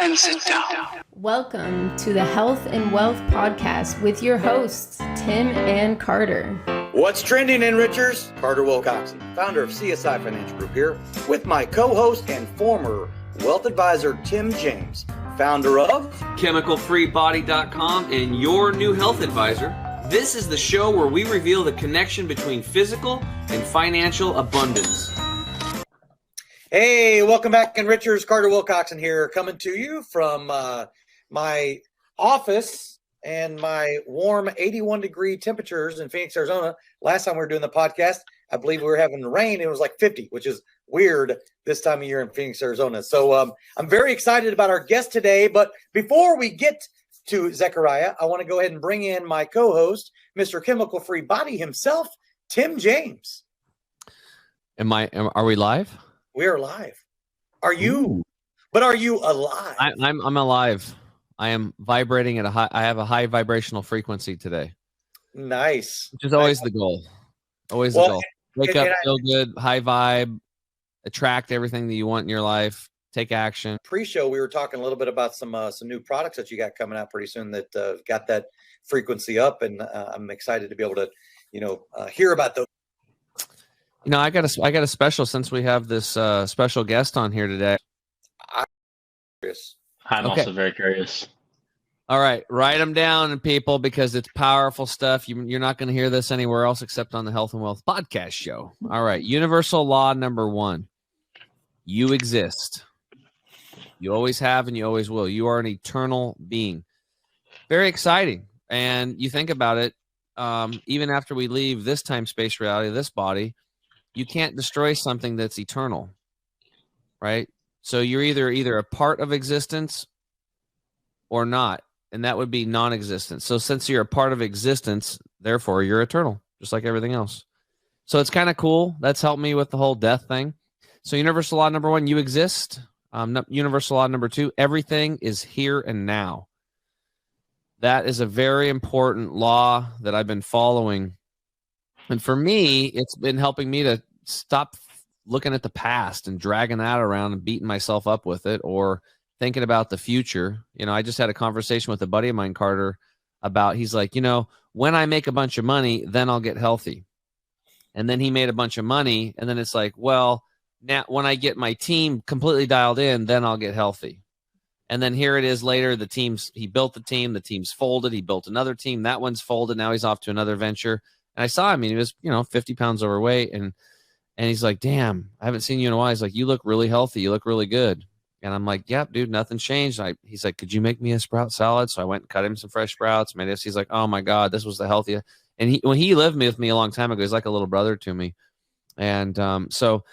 and sit down. Welcome to the Health and Wealth Podcast with your hosts, Tim and Carter. What's trending, Enrichers? Carter Wilcoxon, founder of CSI Financial Group here, with my co-host and former wealth advisor, Tim James, founder of ChemicalFreeBody.com and your new health advisor. This is the show where we reveal the connection between physical and financial abundance. Hey, welcome back, Enrichers. Carter Wilcoxon here, coming to you from my office and my warm 81-degree temperatures in Phoenix, Arizona. Last time we were doing the podcast, I believe we were having rain. It was like 50, which is weird this time of year in Phoenix, Arizona. So I'm very excited about our guest today. But before we get to Zechariah, I want to go ahead and bring in my co-host, Mr. Chemical Free Body himself, Tim James. Are we live? We are live. Are you? Ooh. But are you alive? I'm alive. I am vibrating at I have a high vibrational frequency today. Nice. Which is always the goal. Always the goal. Wake up, feel good, high vibe, attract everything that you want in your life, take action. Pre-show, we were talking a little bit about some new products that you got coming out pretty soon that got that frequency up, and I'm excited to be able to, hear about those. I got a special since we have this special guest on here today. I'm also very curious. All right, write them down, people, because it's powerful stuff. You're not going to hear this anywhere else except on the Health and Wealth Podcast show. All right, universal law number 1. You exist. You always have and you always will. You are an eternal being. Very exciting. And you think about it, even after we leave this time-space reality, this body, you can't destroy something that's eternal, right? So you're either a part of existence or not, and that would be non-existence. So since you're a part of existence, therefore you're eternal, just like everything else. So it's kind of cool. That's helped me with the whole death thing. So universal law number 1, you exist. Universal law number 2, everything is here and now. That is a very important law that I've been following. And for me, it's been helping me to stop looking at the past and dragging that around and beating myself up with it or thinking about the future. I just had a conversation with a buddy of mine, Carter, about, he's like, when I make a bunch of money, then I'll get healthy. And then he made a bunch of money. And then it's like, well, now when I get my team completely dialed in, then I'll get healthy. And then here it is later, he built the team's folded. He built another team. That one's folded. Now he's off to another venture. And I saw him, he was, 50 pounds overweight. And he's like, damn, I haven't seen you in a while. He's like, you look really healthy. You look really good. And I'm like, yep, dude, nothing changed. He's like, could you make me a sprout salad? So I went and cut him some fresh sprouts. Made this. He's like, oh my God, this was the healthiest. And when he lived with me a long time ago, he's like a little brother to me. And so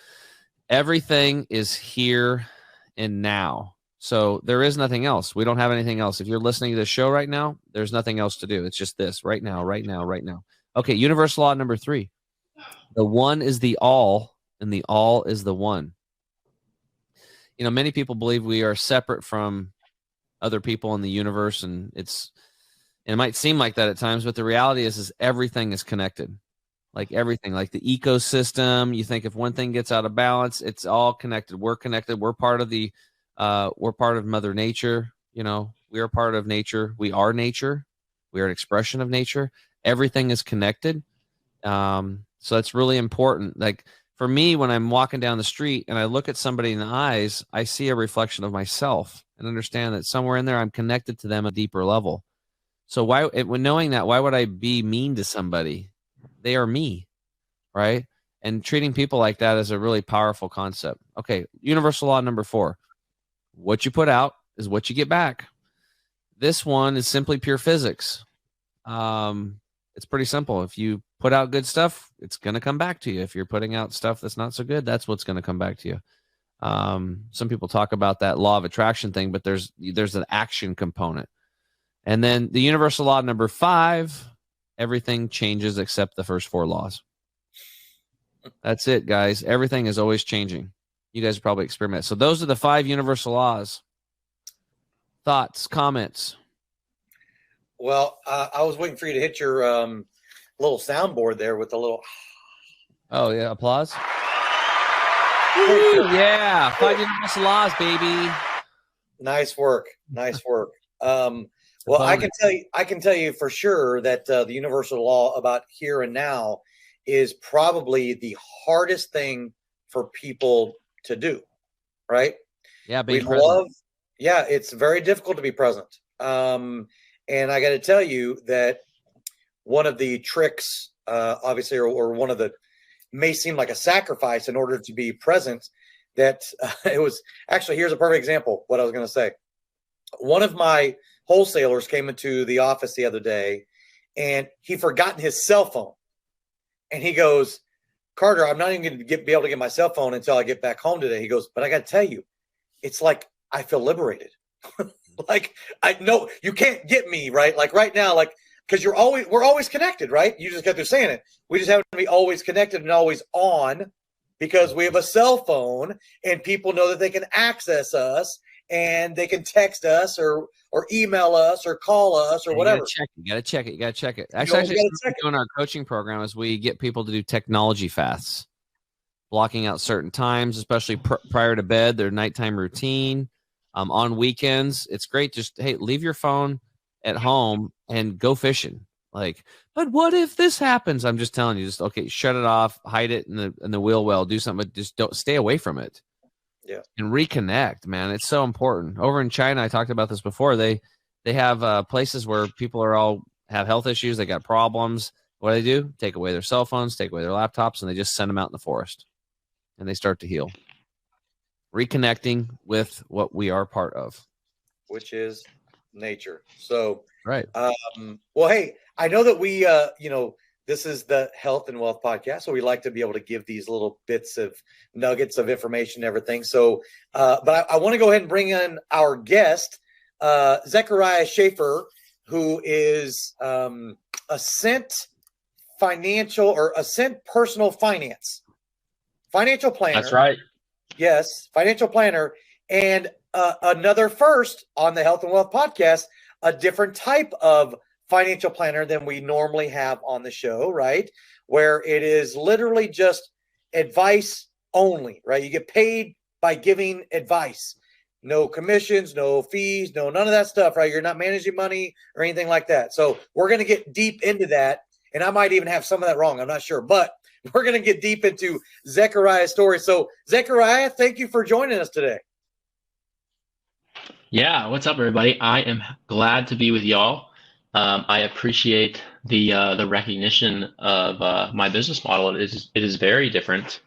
everything is here and now. So there is nothing else. We don't have anything else. If you're listening to this show right now, there's nothing else to do. It's just this right now, right now, right now. Okay, universal law number 3. The one is the all, and the all is the one. Many people believe we are separate from other people in the universe, and it might seem like that at times, but the reality is everything is connected. Like everything, like the ecosystem. You think if one thing gets out of balance, it's all connected. We're connected. We're part of we're part of Mother Nature. We are part of nature. We are nature. We are an expression of nature. Everything is connected. So that's really important. Like for me, when I'm walking down the street and I look at somebody in the eyes, I see a reflection of myself and understand that somewhere in there, I'm connected to them at a deeper level. So when knowing that, why would I be mean to somebody? They are me, right? And treating people like that is a really powerful concept. Okay, universal law number 4. What you put out is what you get back. This one is simply pure physics. It's pretty simple. If you put out good stuff, it's going to come back to you. If you're putting out stuff that's not so good, that's what's going to come back to you. Some people talk about that law of attraction thing, but there's an action component. And then the universal law number 5, everything changes except the first 4 laws. That's it, guys. Everything is always changing. You guys probably experiment. So those are the 5 universal laws. Thoughts, comments? Well, I was waiting for you to hit your little soundboard there with the little. Oh, yeah. Applause. Woo, yeah. 5 universal laws, baby. Nice work. Nice work. Well, I can tell you for sure that the universal law about here and now is probably the hardest thing for people to do, right? Yeah, being present. It's very difficult to be present. And I got to tell you that one of the tricks, obviously, or one of the may seem like a sacrifice in order to be present, that it was actually, here's a perfect example. What I was going to say. One of my wholesalers came into the office the other day and he forgotten his cell phone. And he goes, Carter, I'm not even going to be able to get my cell phone until I get back home today. He goes, but I got to tell you, it's like I feel liberated. Like, I know you can't get me, right? Like right now, like, because we're always connected, right? You just got through saying it. We just have to be always connected and always on because we have a cell phone and people know that they can access us and they can text us or email us or call us or whatever. You got to check it. Actually, doing our coaching program is we get people to do technology fasts, blocking out certain times, especially prior to bed, their nighttime routine. On weekends, it's great. Just, hey, leave your phone at home and go fishing. Like, but what if this happens? I'm just telling you, just, okay, shut it off, hide it in the wheel well, do something, but just don't stay away from it. Yeah. And reconnect, man. It's so important. Over in China, I talked about this before. They have places where people have health issues. They got problems. What do? Take away their cell phones, take away their laptops, and they just send them out in the forest. And they start to heal. Reconnecting with what we are part of. Which is nature. So, right. Well, hey, I know that we, this is the Health and Wealth Podcast, so we like to be able to give these little bits of nuggets of information and everything. So, but I want to go ahead and bring in our guest, Zechariah Schaefer, who is Ascent Personal Finance, financial planner. That's right. Yes, financial planner, and another first on the Health and Wealth Podcast, a different type of financial planner than we normally have on the show, right? Where it is literally just advice only, right? You get paid by giving advice. No commissions, no fees, none of that stuff, right? You're not managing money or anything like that. So we're going to get deep into that. And I might even have some of that wrong. I'm not sure. But we're going to get deep into Zechariah's story. So, Zechariah, thank you for joining us today. Yeah, what's up, everybody? I am glad to be with y'all. I appreciate the recognition of my business model. It is very different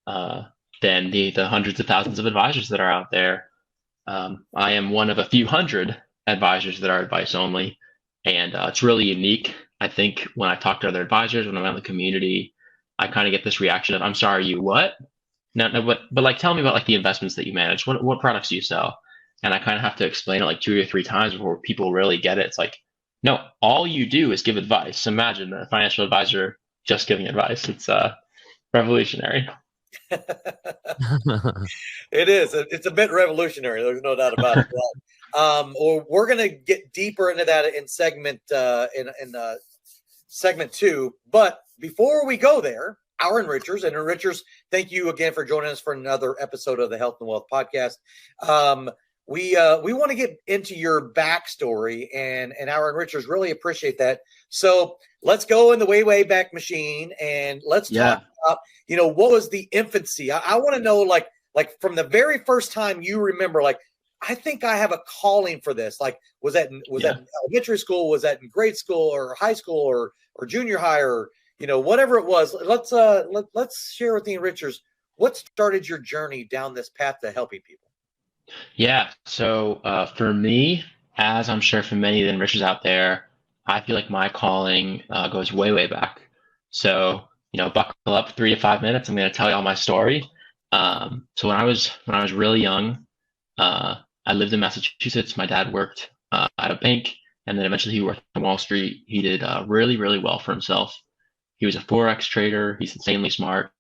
than the hundreds of thousands of advisors that are out there. I am one of a few hundred advisors that are advice only, and it's really unique. I think when I talk to other advisors, when I'm out in the community, I kind of get this reaction of, "I'm sorry, you what?" No, but like, tell me about like the investments that you manage. What products do you sell? And I kind of have to explain it like 2 or 3 times before people really get it. It's like, no, all you do is give advice. Imagine a financial advisor just giving advice. It's revolutionary. It is. It's a bit revolutionary. There's no doubt about it. Or we're going to get deeper into that in segment segment 2. But before we go there, our enrichers, thank you again for joining us for another episode of the Health and Wealth Podcast. We want to get into your backstory, and our enrichers really appreciate that. So let's go in the way back machine, and let's talk about, what was the infancy? I want to know, like from the very first time you remember, like, I think I have a calling for this. Like, was that in elementary school? Was that in grade school or high school or junior high or, whatever it was? Let's share with the enrichers what started your journey down this path to helping people. Yeah. So for me, as I'm sure for many of the enrichers out there, I feel like my calling goes way back. So, buckle up 3 to 5 minutes. I'm going to tell you all my story. So when I was really young, I lived in Massachusetts. My dad worked at a bank, and then eventually he worked on Wall Street. He did really well for himself. He was a Forex trader. He's insanely smart.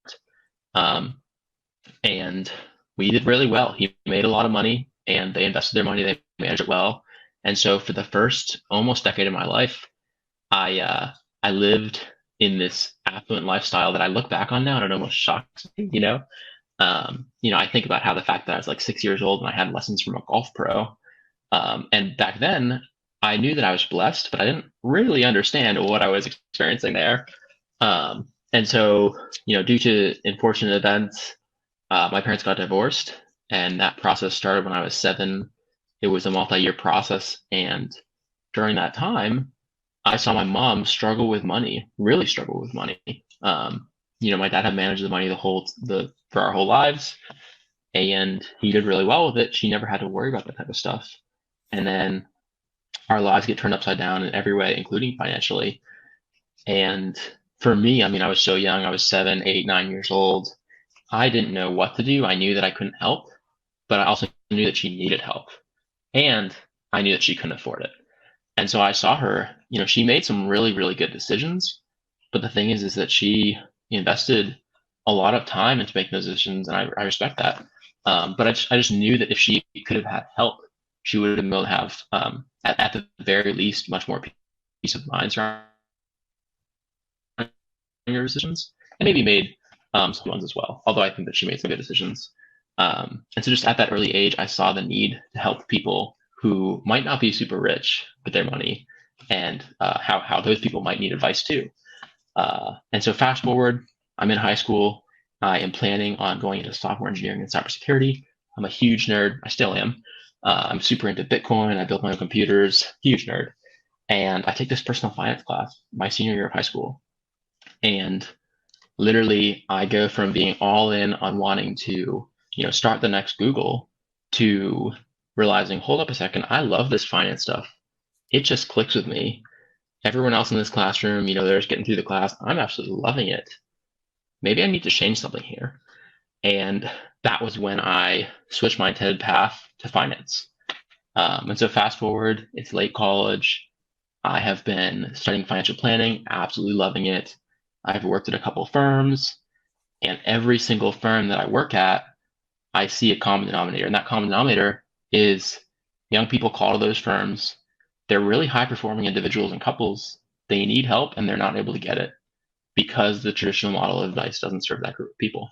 And we did really well. He made a lot of money, and they invested their money. They managed it well. And so for the first almost decade of my life, I lived in this affluent lifestyle that I look back on now and it almost shocks me, I think about how the fact that I was like 6 years old and I had lessons from a golf pro. And back then I knew that I was blessed, but I didn't really understand what I was experiencing there. And so, due to unfortunate events, my parents got divorced, and that process started when I was 7. It was a multi-year process. And during that time, I saw my mom struggle with money, really struggle with money. My dad had managed the money for our whole lives, and he did really well with it. She never had to worry about that type of stuff. And then our lives get turned upside down in every way, including financially. And for me, I was so young. I was 7, 8, 9 years old. I didn't know what to do. I knew that I couldn't help, but I also knew that she needed help. And I knew that she couldn't afford it. And so I saw her, she made some really, really good decisions. But the thing is that she invested a lot of time into making those decisions, and I respect that. But I just knew that if she could have had help, she would have been able to have, at the very least, much more peace of mind surrounding her decisions, and maybe made some ones as well. Although I think that she made some good decisions. And so just at that early age, I saw the need to help people who might not be super rich with their money, and how those people might need advice too. And so fast forward, I'm in high school. I am planning on going into software engineering and cybersecurity. I'm a huge nerd. I still am. I'm super into Bitcoin. I build my own computers, huge nerd. And I take this personal finance class my senior year of high school. And literally I go from being all in on wanting to, start the next Google, to realizing, hold up a second, I love this finance stuff. It just clicks with me. Everyone else in this classroom, they're just getting through the class. I'm absolutely loving it. Maybe I need to change something here. And that was when I switched my intended path to finance. And so fast forward, it's late college. I have been studying financial planning, absolutely loving it. I've worked at a couple firms, and every single firm that I work at, I see a common denominator. And that common denominator is young people call to those firms. They're really high performing individuals and couples. They need help and they're not able to get it because the traditional model of advice doesn't serve that group of people.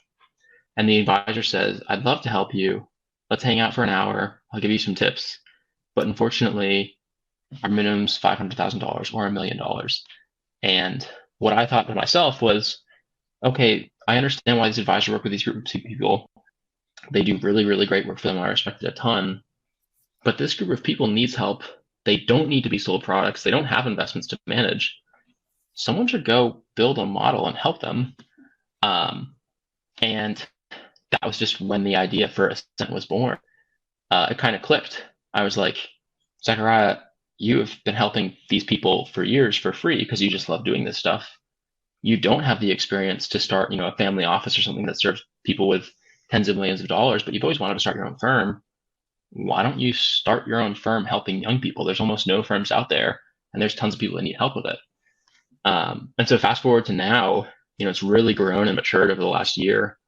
And the advisor says, I'd love to help you. Let's hang out for an hour. I'll give you some tips. But unfortunately, our minimum's $500,000 or $1 million. And what I thought to myself was, okay, I understand why these advisors work with these groups of people. They do really, really great work for them. I respect it a ton. But this group of people needs help. They don't need to be sold products. They don't have investments to manage. Someone should go build a model and help them. And that was just when the idea for Ascent was born. It kind of clicked. I was like, Zechariah, you have been helping these people for years for free because you just love doing this stuff. You don't have the experience to start, a family office or something that serves people with tens of millions of dollars, but you've always wanted to start your own firm. Why don't you start your own firm helping young people? There's almost no firms out there, and there's tons of people that need help with it. And so fast forward to now, it's really grown and matured over the last year.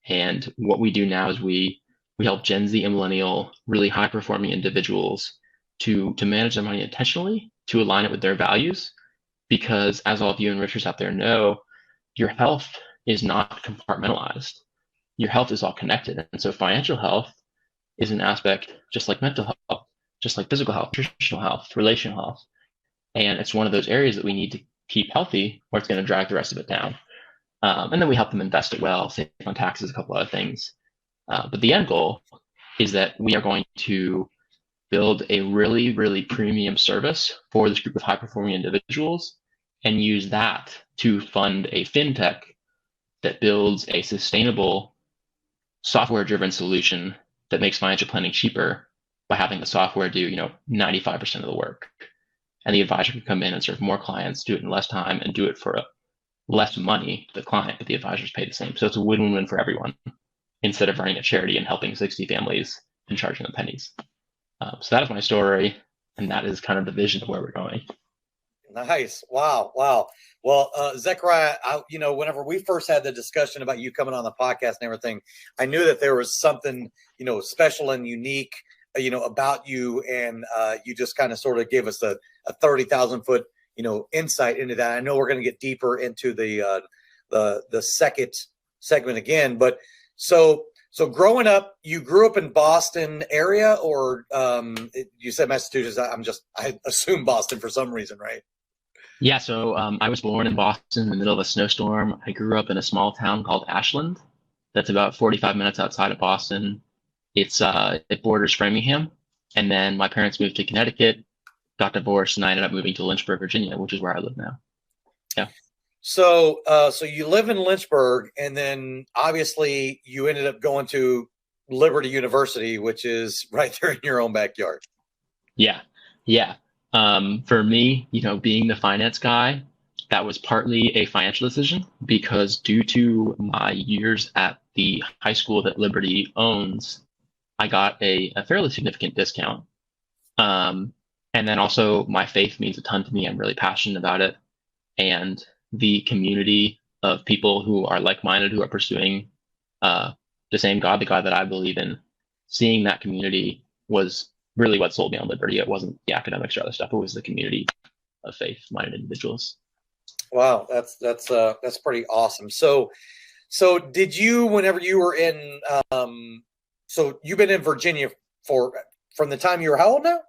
And what we do now is we help Gen Z and Millennial, really high performing individuals to manage their money intentionally, to align it with their values. Because as all of you enrichers out there know, your health is not compartmentalized. Your health is all connected. And so financial health is an aspect just like mental health, just like physical health, nutritional health, relational health. And it's one of those areas that we need to keep healthy, or it's going to drag the rest of it down. And then we help them invest it well, save on taxes, a couple other things. But the end goal is that we are going to build a really, really premium service for this group of high-performing individuals and use that to fund a fintech that builds a sustainable software-driven solution that makes financial planning cheaper by having the software do, 95% of the work. And the advisor can come in and serve more clients, do it in less time, and do it for less money to the client, but the advisors pay the same. So it's a win-win for everyone instead of running a charity and helping 60 families and charging them pennies. So that is my story, and that is kind of the vision of where we're going. Nice. Wow. Well, Zechariah, whenever we first had the discussion about you coming on the podcast and everything, I knew that there was something, special and unique, about you. And you just kind of sort of gave us a 30,000 foot, insight into that. I know we're going to get deeper into the second segment again, but So growing up, you grew up in Boston area, or you said Massachusetts. I assume Boston for some reason, right? Yeah, so I was born in Boston in the middle of a snowstorm. I grew up in a small town called Ashland. That's about 45 minutes outside of Boston. It borders Framingham. And then my parents moved to Connecticut, got divorced, and I ended up moving to Lynchburg, Virginia, which is where I live now. Yeah. So you live in Lynchburg, and then obviously you ended up going to Liberty University, which is right there in your own backyard. Yeah. Yeah. For me, being the finance guy, that was partly a financial decision because due to my years at the high school that Liberty owns, I got a fairly significant discount. And then also my faith means a ton to me. I'm really passionate about it. And the community of people who are like-minded, who are pursuing the same God, the God that I believe in, seeing that community was really what sold me on Liberty. It wasn't the academics or other stuff. It was the community of faith-minded individuals. Wow, that's pretty awesome. So did you, whenever you were in, so you've been in Virginia from the time you were how old now?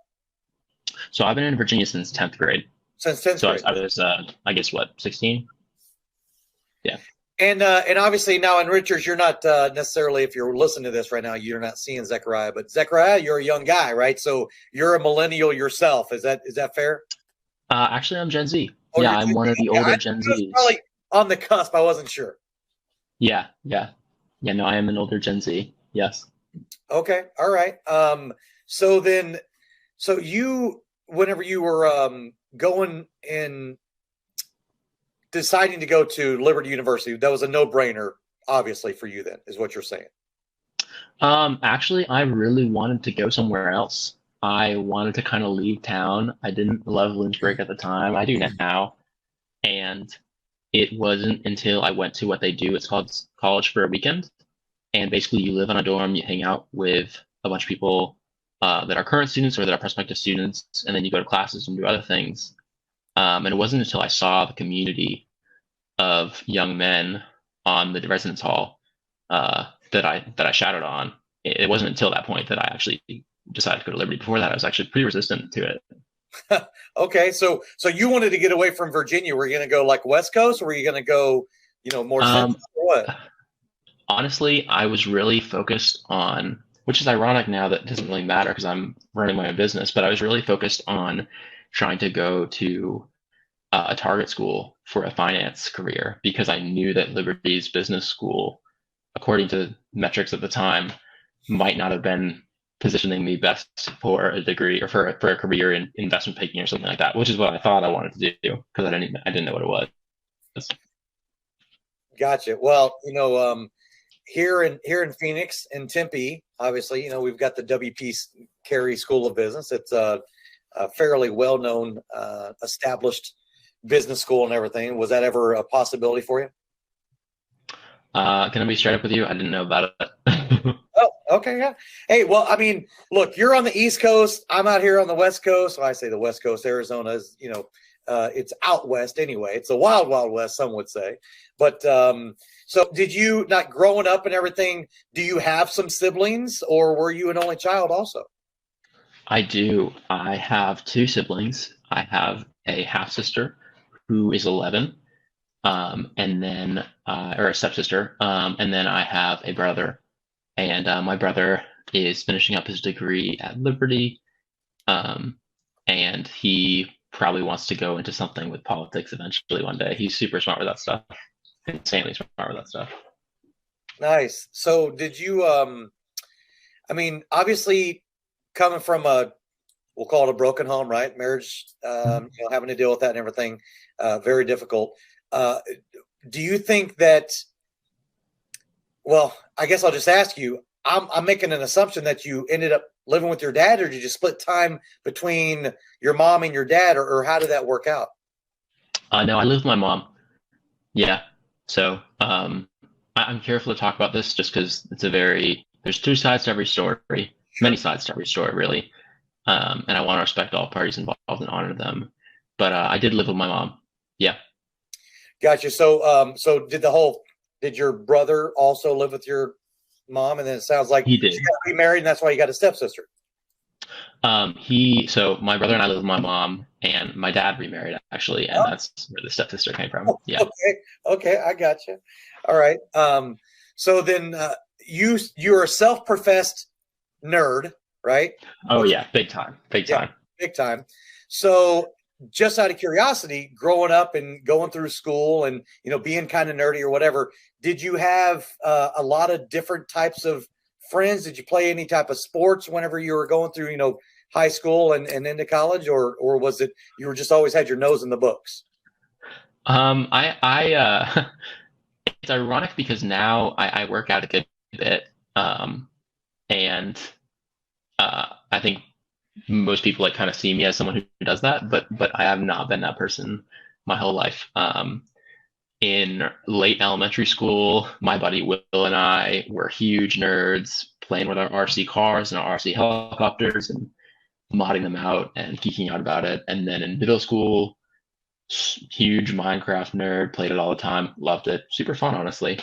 So I've been in Virginia since 10th grade. Since 10th grade. So I was, I guess, 16? Yeah. And obviously now in Richards, you're not necessarily, if you're listening to this right now, you're not seeing Zechariah, but Zechariah, you're a young guy, right? So you're a millennial yourself. Is that fair? Actually, I'm Gen Z. Oh, yeah, I'm one of the older Gen Zs. Probably on the cusp. I wasn't sure. Yeah. No, I am an older Gen Z. Yes. Okay. All right. So you, whenever you were going and deciding to go to Liberty University, that was a no-brainer, obviously, for you then, is what you're saying. Actually, I really wanted to go somewhere else. I wanted to kind of leave town. I didn't love Lynchburg at the time. I do now. And it wasn't until I went to what they do. It's called College for a Weekend. And basically you live on a dorm, you hang out with a bunch of people that are current students or that are prospective students, and then you go to classes and do other things. And it wasn't until I saw the community of young men on the residence hall that I shouted on. It wasn't until that point that I actually decided to go to Liberty. Before that, I was actually pretty resistant to it. Okay, so you wanted to get away from Virginia. Were you going to go like West Coast, or were you going to go, more central, or what? Honestly, I was really focused on, which is ironic now that it doesn't really matter because I'm running my own business, but I was really focused on trying to go to a target school for a finance career because I knew that Liberty's business school, according to metrics at the time, might not have been positioning me best for a degree or for a career in investment banking or something like that, which is what I thought I wanted to do because I didn't know what it was. Gotcha. Well, here in Phoenix and Tempe, obviously, we've got the W.P. Carey School of Business. It's a fairly well-known, established business school and everything. Was that ever a possibility for you? Can I be straight up with you? I didn't know about it. Oh, okay, yeah. Hey, well, I mean, look, you're on the East Coast. I'm out here on the West Coast. Well, I say the West Coast. Arizona is, it's out west anyway. It's the wild, wild west, some would say. But so did you, not growing up and everything, do you have some siblings, or were you an only child also? I do. I have two siblings. I have a half sister who is 11, and then or a stepsister, and then I have a brother, and my brother is finishing up his degree at Liberty, and he probably wants to go into something with politics eventually one day. He's super smart with that stuff, insanely smart with that stuff. Nice. So did you, I mean, obviously coming from we'll call it a broken home, right? Marriage, having to deal with that and everything, very difficult. Do you think that, well, I guess I'll just ask you, I'm making an assumption that you ended up living with your dad, or did you split time between your mom and your dad, or how did that work out? No, I live with my mom. Yeah. So I'm careful to talk about this just because there's two sides to every story, many sides to every story, really. And I want to respect all parties involved and honor them. But I did live with my mom. Yeah. Gotcha. So, did your brother also live with your mom, and then it sounds like He did. she got to be married, and that's why you got a stepsister. So my brother and I live with my mom, and my dad remarried actually, and that's where the stepsister came from. Yeah. Okay, I got you. All right. So then you're a self-professed nerd, right? Oh yeah, big time. Big time. So just out of curiosity, growing up and going through school and, being kind of nerdy or whatever, did you have a lot of different types of friends? Did you play any type of sports whenever you were going through, high school and into college, or was it you were just always had your nose in the books? I it's ironic because now I work out a good bit. And I think most people kind of see me as someone who does that, but I have not been that person my whole life. In late elementary school, my buddy Will and I were huge nerds, playing with our RC cars and our RC helicopters and modding them out and geeking out about it. And then in middle school, huge Minecraft nerd, played it all the time, loved it, super fun, honestly.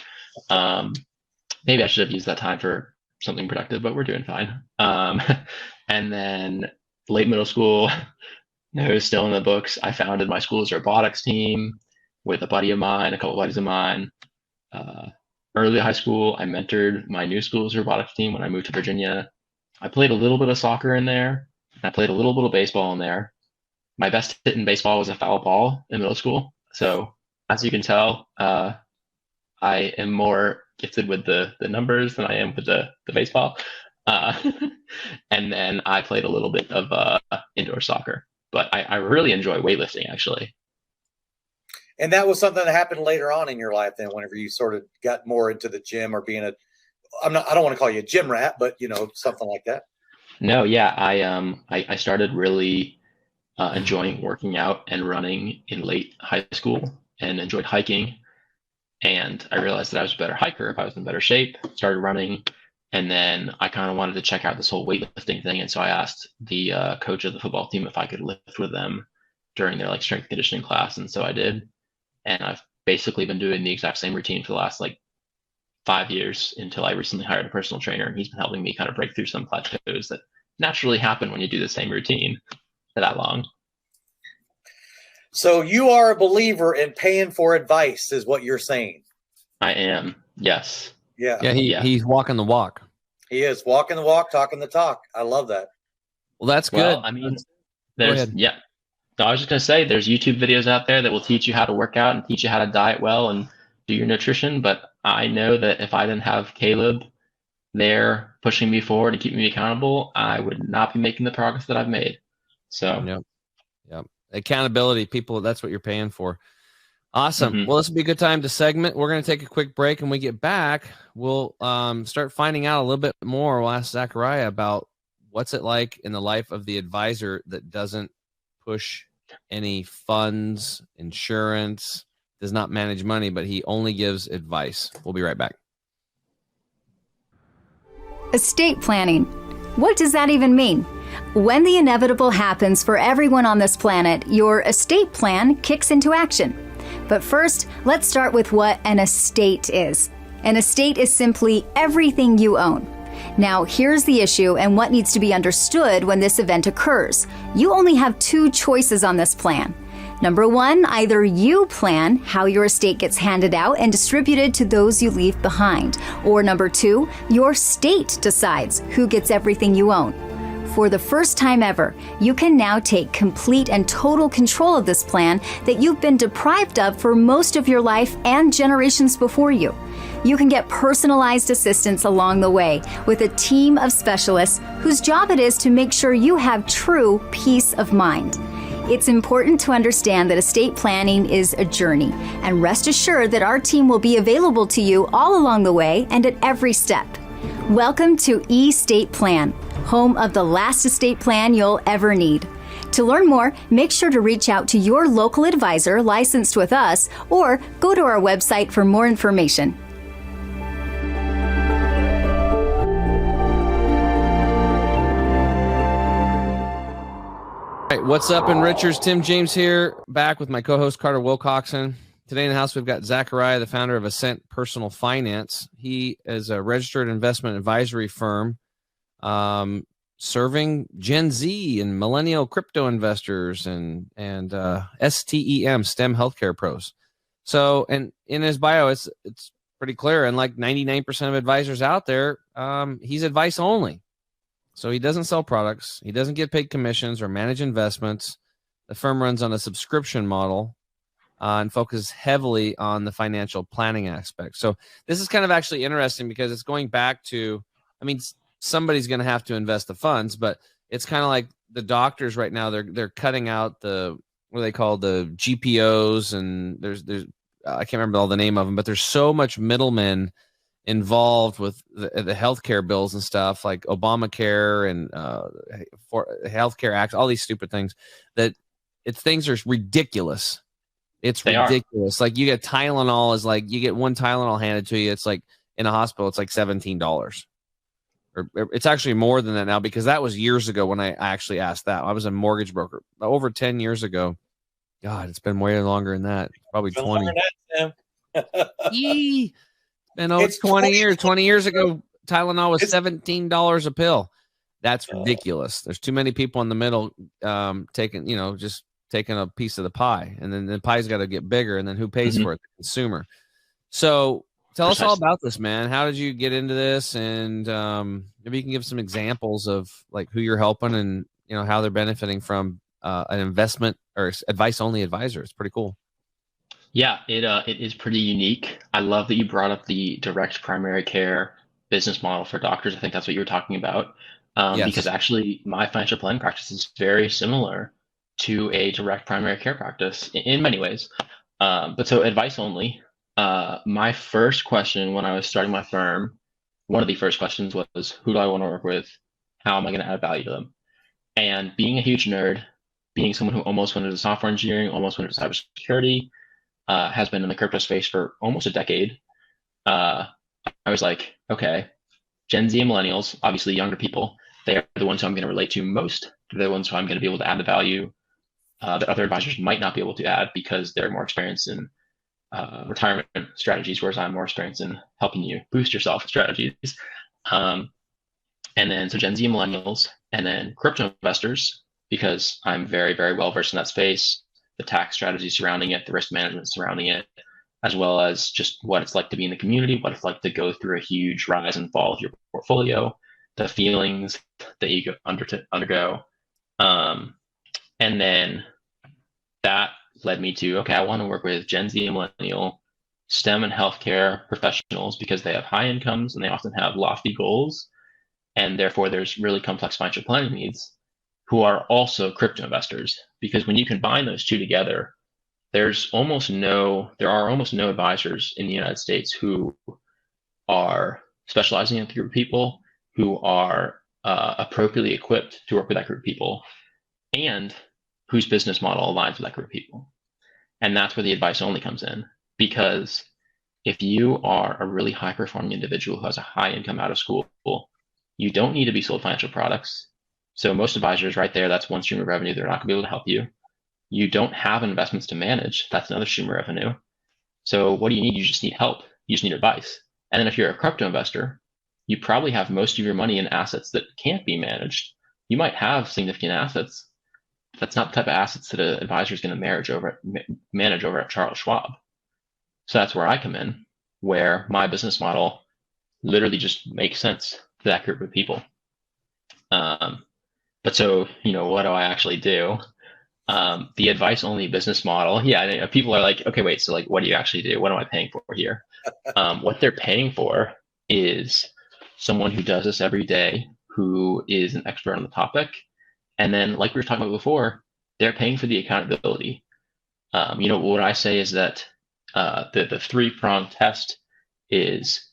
Maybe I should have used that time for something productive, but we're doing fine. And then late middle school, it was still in the books. I founded my school's robotics team with a buddy of mine, a couple buddies of mine. Early high school, I mentored my new school's robotics team when I moved to Virginia. I played a little bit of soccer in there. I played a little bit of baseball in there. My best hit in baseball was a foul ball in middle school. So as you can tell, I am more gifted with the numbers than I am with the baseball. And then I played a little bit of indoor soccer, but I really enjoy weightlifting actually. And that was something that happened later on in your life then, whenever you sort of got more into the gym or being I don't want to call you a gym rat, but something like that. No, yeah. I started really enjoying working out and running in late high school and enjoyed hiking. And I realized that I was a better hiker if I was in better shape, started running. And then I kind of wanted to check out this whole weightlifting thing. And so I asked the coach of the football team if I could lift with them during their strength conditioning class. And so I did. And I've basically been doing the exact same routine for the last 5 years until I recently hired a personal trainer. And he's been helping me kind of break through some plateaus that naturally happen when you do the same routine for that long. So you are a believer in paying for advice is what you're saying. I am. Yes. Yeah. He's walking the walk. He is walking the walk, talking the talk. I love that. Well, that's good. Well, I mean, No, I was just going to say there's YouTube videos out there that will teach you how to work out and teach you how to diet well and do your nutrition. But I know that if I didn't have Caleb there pushing me forward and keeping me accountable, I would not be making the progress that I've made. So, yep. Accountability, people, that's what you're paying for. Awesome. Mm-hmm. Well, this will be a good time to segment. We're going to take a quick break, and when we get back, we'll start finding out a little bit more. We'll ask Zechariah about what's it like in the life of the advisor that doesn't push any funds, insurance, does not manage money, but he only gives advice. We'll be right back. Estate planning. What does that even mean? When the inevitable happens for everyone on this planet, your estate plan kicks into action. But first, let's start with what an estate is. An estate is simply everything you own. Now, here's the issue and what needs to be understood when this event occurs. You only have two choices on this plan. Number one, either you plan how your estate gets handed out and distributed to those you leave behind. Or number two, your state decides who gets everything you own. For the first time ever, you can now take complete and total control of this plan that you've been deprived of for most of your life and generations before you. You can get personalized assistance along the way with a team of specialists whose job it is to make sure you have true peace of mind. It's important to understand that estate planning is a journey, and rest assured that our team will be available to you all along the way and at every step. Welcome to Estate Plan, home of the last estate plan you'll ever need. To learn more, make sure to reach out to your local advisor licensed with us or go to our website for more information. All right, what's up, Enrichers? Tim James here, back with my co-host Carter Wilcoxon. today in the house, we've got Zechariah, the founder of Ascent Personal Finance. He is a registered investment advisory firm serving Gen Z and millennial crypto investors and STEM healthcare pros. So, and in his bio, it's pretty clear. And like 99% of advisors out there, he's advice only. So he doesn't sell products. He doesn't get paid commissions or manage investments. The firm runs on a subscription model and focuses heavily on the financial planning aspect. So this is kind of actually interesting because it's going back to, I mean, somebody's going to have to invest the funds, but it's kind of like the doctors right now. They're cutting out the, what they call the GPOs, and there's I can't remember all the name of them, but there's so much middlemen involved with the healthcare bills and stuff like Obamacare and for Healthcare Act, all these stupid things that things are ridiculous. It's ridiculous. Like you get Tylenol is like, you get one Tylenol handed to you. It's like in a hospital, it's like $17. Or it's actually more than that now, because that was years ago when I actually asked that. I was a mortgage broker over 10 years ago. God, it's been way longer than that. Probably 20. Yee. And over 20 years. 20 years ago, Tylenol was $17 a pill. That's ridiculous. There's too many people in the middle taking a piece of the pie, and then the pie's got to get bigger, and then who pays for it? The consumer. So tell us all about this, man. How did you get into this? And maybe you can give some examples of like who you're helping and how they're benefiting from an investment or advice only advisor. It's pretty cool. Yeah, it is pretty unique. I love that you brought up the direct primary care business model for doctors. I think that's what you were talking about. Yes. Because actually my financial planning practice is very similar to a direct primary care practice in many ways. But so advice only. My first question when I was starting my firm, one of the first questions was, who do I want to work with? How am I going to add value to them? And being a huge nerd, being someone who almost went into software engineering, almost went into cybersecurity, has been in the crypto space for almost a decade. I was like, okay, Gen Z and millennials, obviously younger people, they are the ones who I'm going to relate to most. They're the ones who I'm going to be able to add the value that other advisors might not be able to add because they're more experienced in retirement strategies, whereas I'm more experienced in helping you boost yourself strategies. And then so Gen Z and millennials, and then crypto investors, because I'm very, very well versed in that space, the tax strategy surrounding it, the risk management surrounding it, as well as just what it's like to be in the community, what it's like to go through a huge rise and fall of your portfolio, the feelings that you undergo. And then that led me to, okay, I want to work with Gen Z and millennial STEM and healthcare professionals because they have high incomes and they often have lofty goals. And therefore there's really complex financial planning needs, who are also crypto investors. Because when you combine those two together, there are almost no advisors in the United States who are specializing in a group of people who are appropriately equipped to work with that group of people and whose business model aligns with that group of people. And that's where the advice only comes in. Because if you are a really high performing individual who has a high income out of school, you don't need to be sold financial products. So most advisors right there, that's one stream of revenue. They're not gonna be able to help you. You don't have investments to manage. That's another stream of revenue. So what do you need? You just need help. You just need advice. And then if you're a crypto investor, you probably have most of your money in assets that can't be managed. You might have significant assets. That's not the type of assets that an advisor is going to manage over at Charles Schwab. So that's where I come in, where my business model literally just makes sense to that group of people. But so, what do I actually do? The advice only business model. Yeah. People are like, okay, wait, so like, what do you actually do? What am I paying for here? What they're paying for is someone who does this every day, who is an expert on the topic. And then like we were talking about before, they're paying for the accountability. What I say is that the three-pronged test is,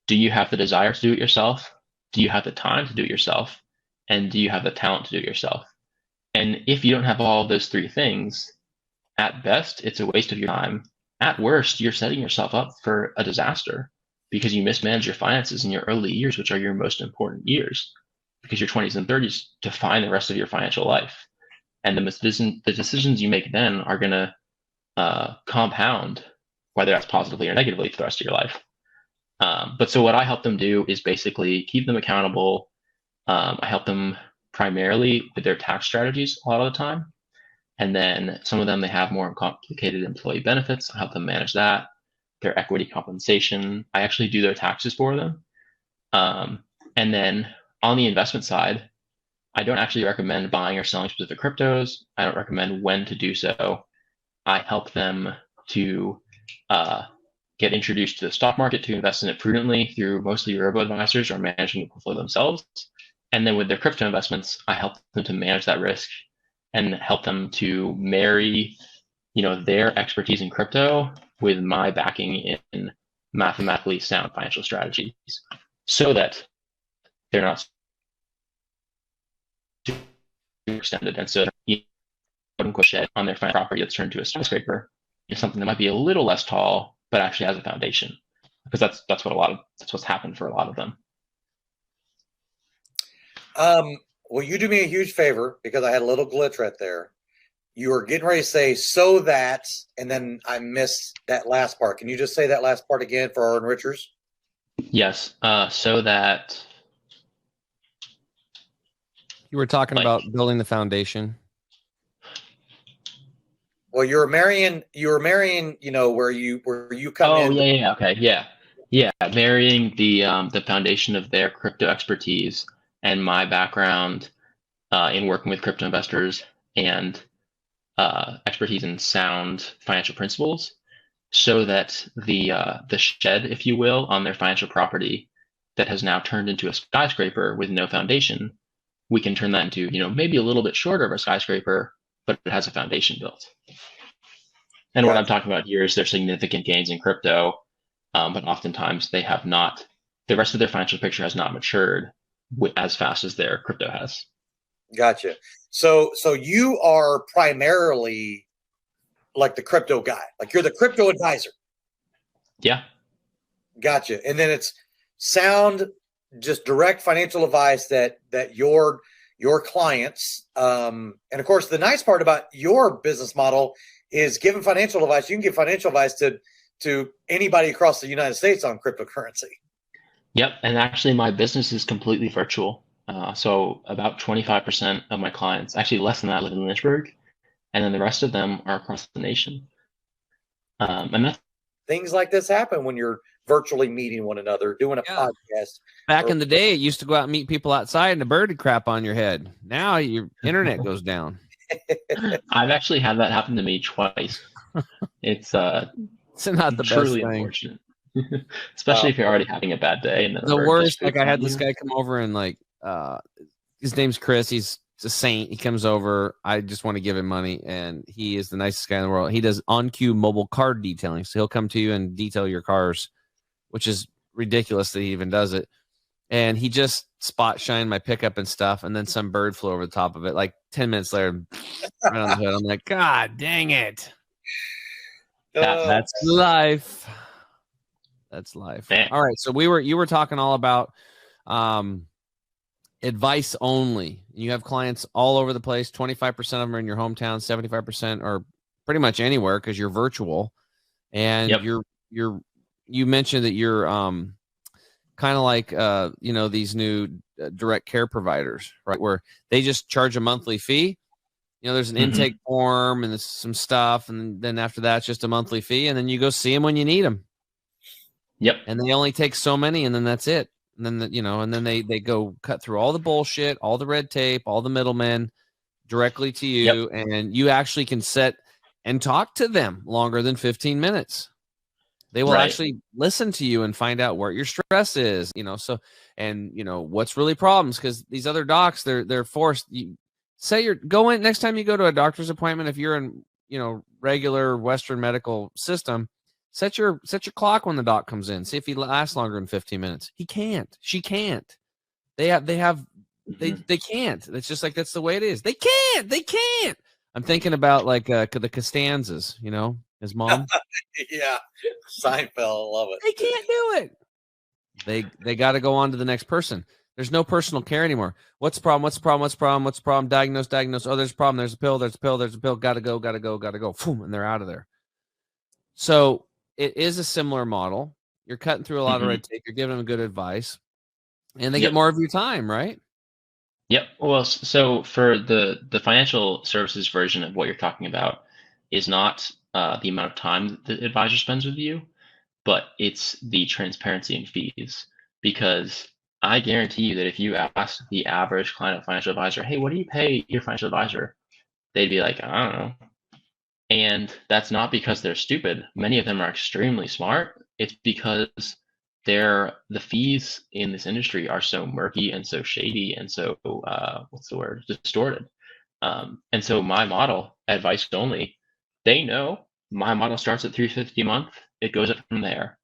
do you have the desire to do it yourself? Do you have the time to do it yourself? And do you have the talent to do it yourself? And if you don't have all of those three things, at best, it's a waste of your time. At worst, you're setting yourself up for a disaster because you mismanage your finances in your early years, which are your most important years, because your 20s and 30s define the rest of your financial life. And the decisions you make then are going to compound whether that's positively or negatively for the rest of your life. But so what I help them do is basically keep them accountable. I help them primarily with their tax strategies a lot of the time. And then some of them, they have more complicated employee benefits. I help them manage that. Their equity compensation, I actually do their taxes for them. And then on the investment side, I don't actually recommend buying or selling specific cryptos. I don't recommend when to do so. I help them to get introduced to the stock market, to invest in it prudently through mostly robo-advisors or managing the portfolio themselves. And then with their crypto investments, I help them to manage that risk and help them to marry, their expertise in crypto with my backing in mathematically sound financial strategies, so that they're not too extended. And so, shed on their property that's turned into a skyscraper is something that might be a little less tall, but actually has a foundation, because that's what's happened for a lot of them. Well, you do me a huge favor, because I had a little glitch right there. You were getting ready to say "so that," and then I missed that last part. Can you just say that last part again for our enrichers? Yes. So that You were talking about building the foundation. Well, you were marrying, where you come in. Oh, yeah. Okay. Yeah. Marrying the foundation of their crypto expertise and my background in working with crypto investors and expertise in sound financial principles, so that the shed, if you will, on their financial property that has now turned into a skyscraper with no foundation, we can turn that into, maybe a little bit shorter of a skyscraper, but it has a foundation built. And what I'm talking about here is there's significant gains in crypto, but oftentimes they have not, the rest of their financial picture has not matured as fast as their crypto has. Gotcha. So you are primarily like the crypto guy, like you're the crypto advisor. Yeah. Gotcha. And then it's sound, just direct financial advice that your clients, and of course, the nice part about your business model is giving financial advice. You can give financial advice to anybody across the United States on cryptocurrency. Yep. And actually, my business is completely virtual. So about 25% of my clients, actually less than that, live in Lynchburg, and then the rest of them are across the nation. And that's things like this happen when you're virtually meeting one another, doing a podcast. Back in the day, it used to go out and meet people outside and a bird would crap on your head. Now your internet goes down. I've actually had that happen to me twice. It's not the truly best thing. Unfortunate. Especially if you're already having a bad day. And then the worst, like I had this guy come over and his name's Chris. He's a saint. He comes over. I just want to give him money, and he is the nicest guy in the world. He does on-cue mobile card detailing, so he'll come to you and detail your cars, which is ridiculous that he even does it. And he just spot shined my pickup and stuff, and then some bird flew over the top of it. Like 10 minutes later, right on the hood. I'm like, God dang it! That's life. That's life. Man. All right, so you were talking all about advice only. You have clients all over the place. 25% of them are in your hometown. 75% are pretty much anywhere because you're virtual. And you mentioned that you're kind of like these new direct care providers, right? Where they just charge a monthly fee. There's an intake form and there's some stuff, and then after that, it's just a monthly fee, and then you go see them when you need them. Yep. And they only take so many, and then that's it. And then and then they go cut through all the bullshit, all the red tape, all the middlemen directly to you, and you actually can sit and talk to them longer than 15 minutes. They will actually listen to you and find out where your stress is, so, and what's really problems, because these other docs, they're forced. Say you're going next time you go to a doctor's appointment, if you're in, regular Western medical system, set your clock when the doc comes in. See if he lasts longer than 15 minutes. He can't. She can't. They can't. It's just like, that's the way it is. They can't. I'm thinking about like the Costanzas, his mom. Yeah. Seinfeld. Love it. They can't do it. They got to go on to the next person. There's no personal care anymore. What's the problem? Diagnose. Oh, there's a problem. There's a pill. Gotta go. Boom, and they're out of there. So it is a similar model. You're cutting through a lot of red tape. You're giving them good advice, and they get more of your time, right? Yep. Well, so for the financial services version of what you're talking about is not the amount of time that the advisor spends with you, but it's the transparency in fees. Because I guarantee you that if you ask the average client of financial advisor, hey, what do you pay your financial advisor? They'd be like, I don't know. And that's not because they're stupid. Many of them are extremely smart. It's because the fees in this industry are so murky and so shady and so distorted. And so my model, advice only, they know my model starts at $350 a month. It goes up from there.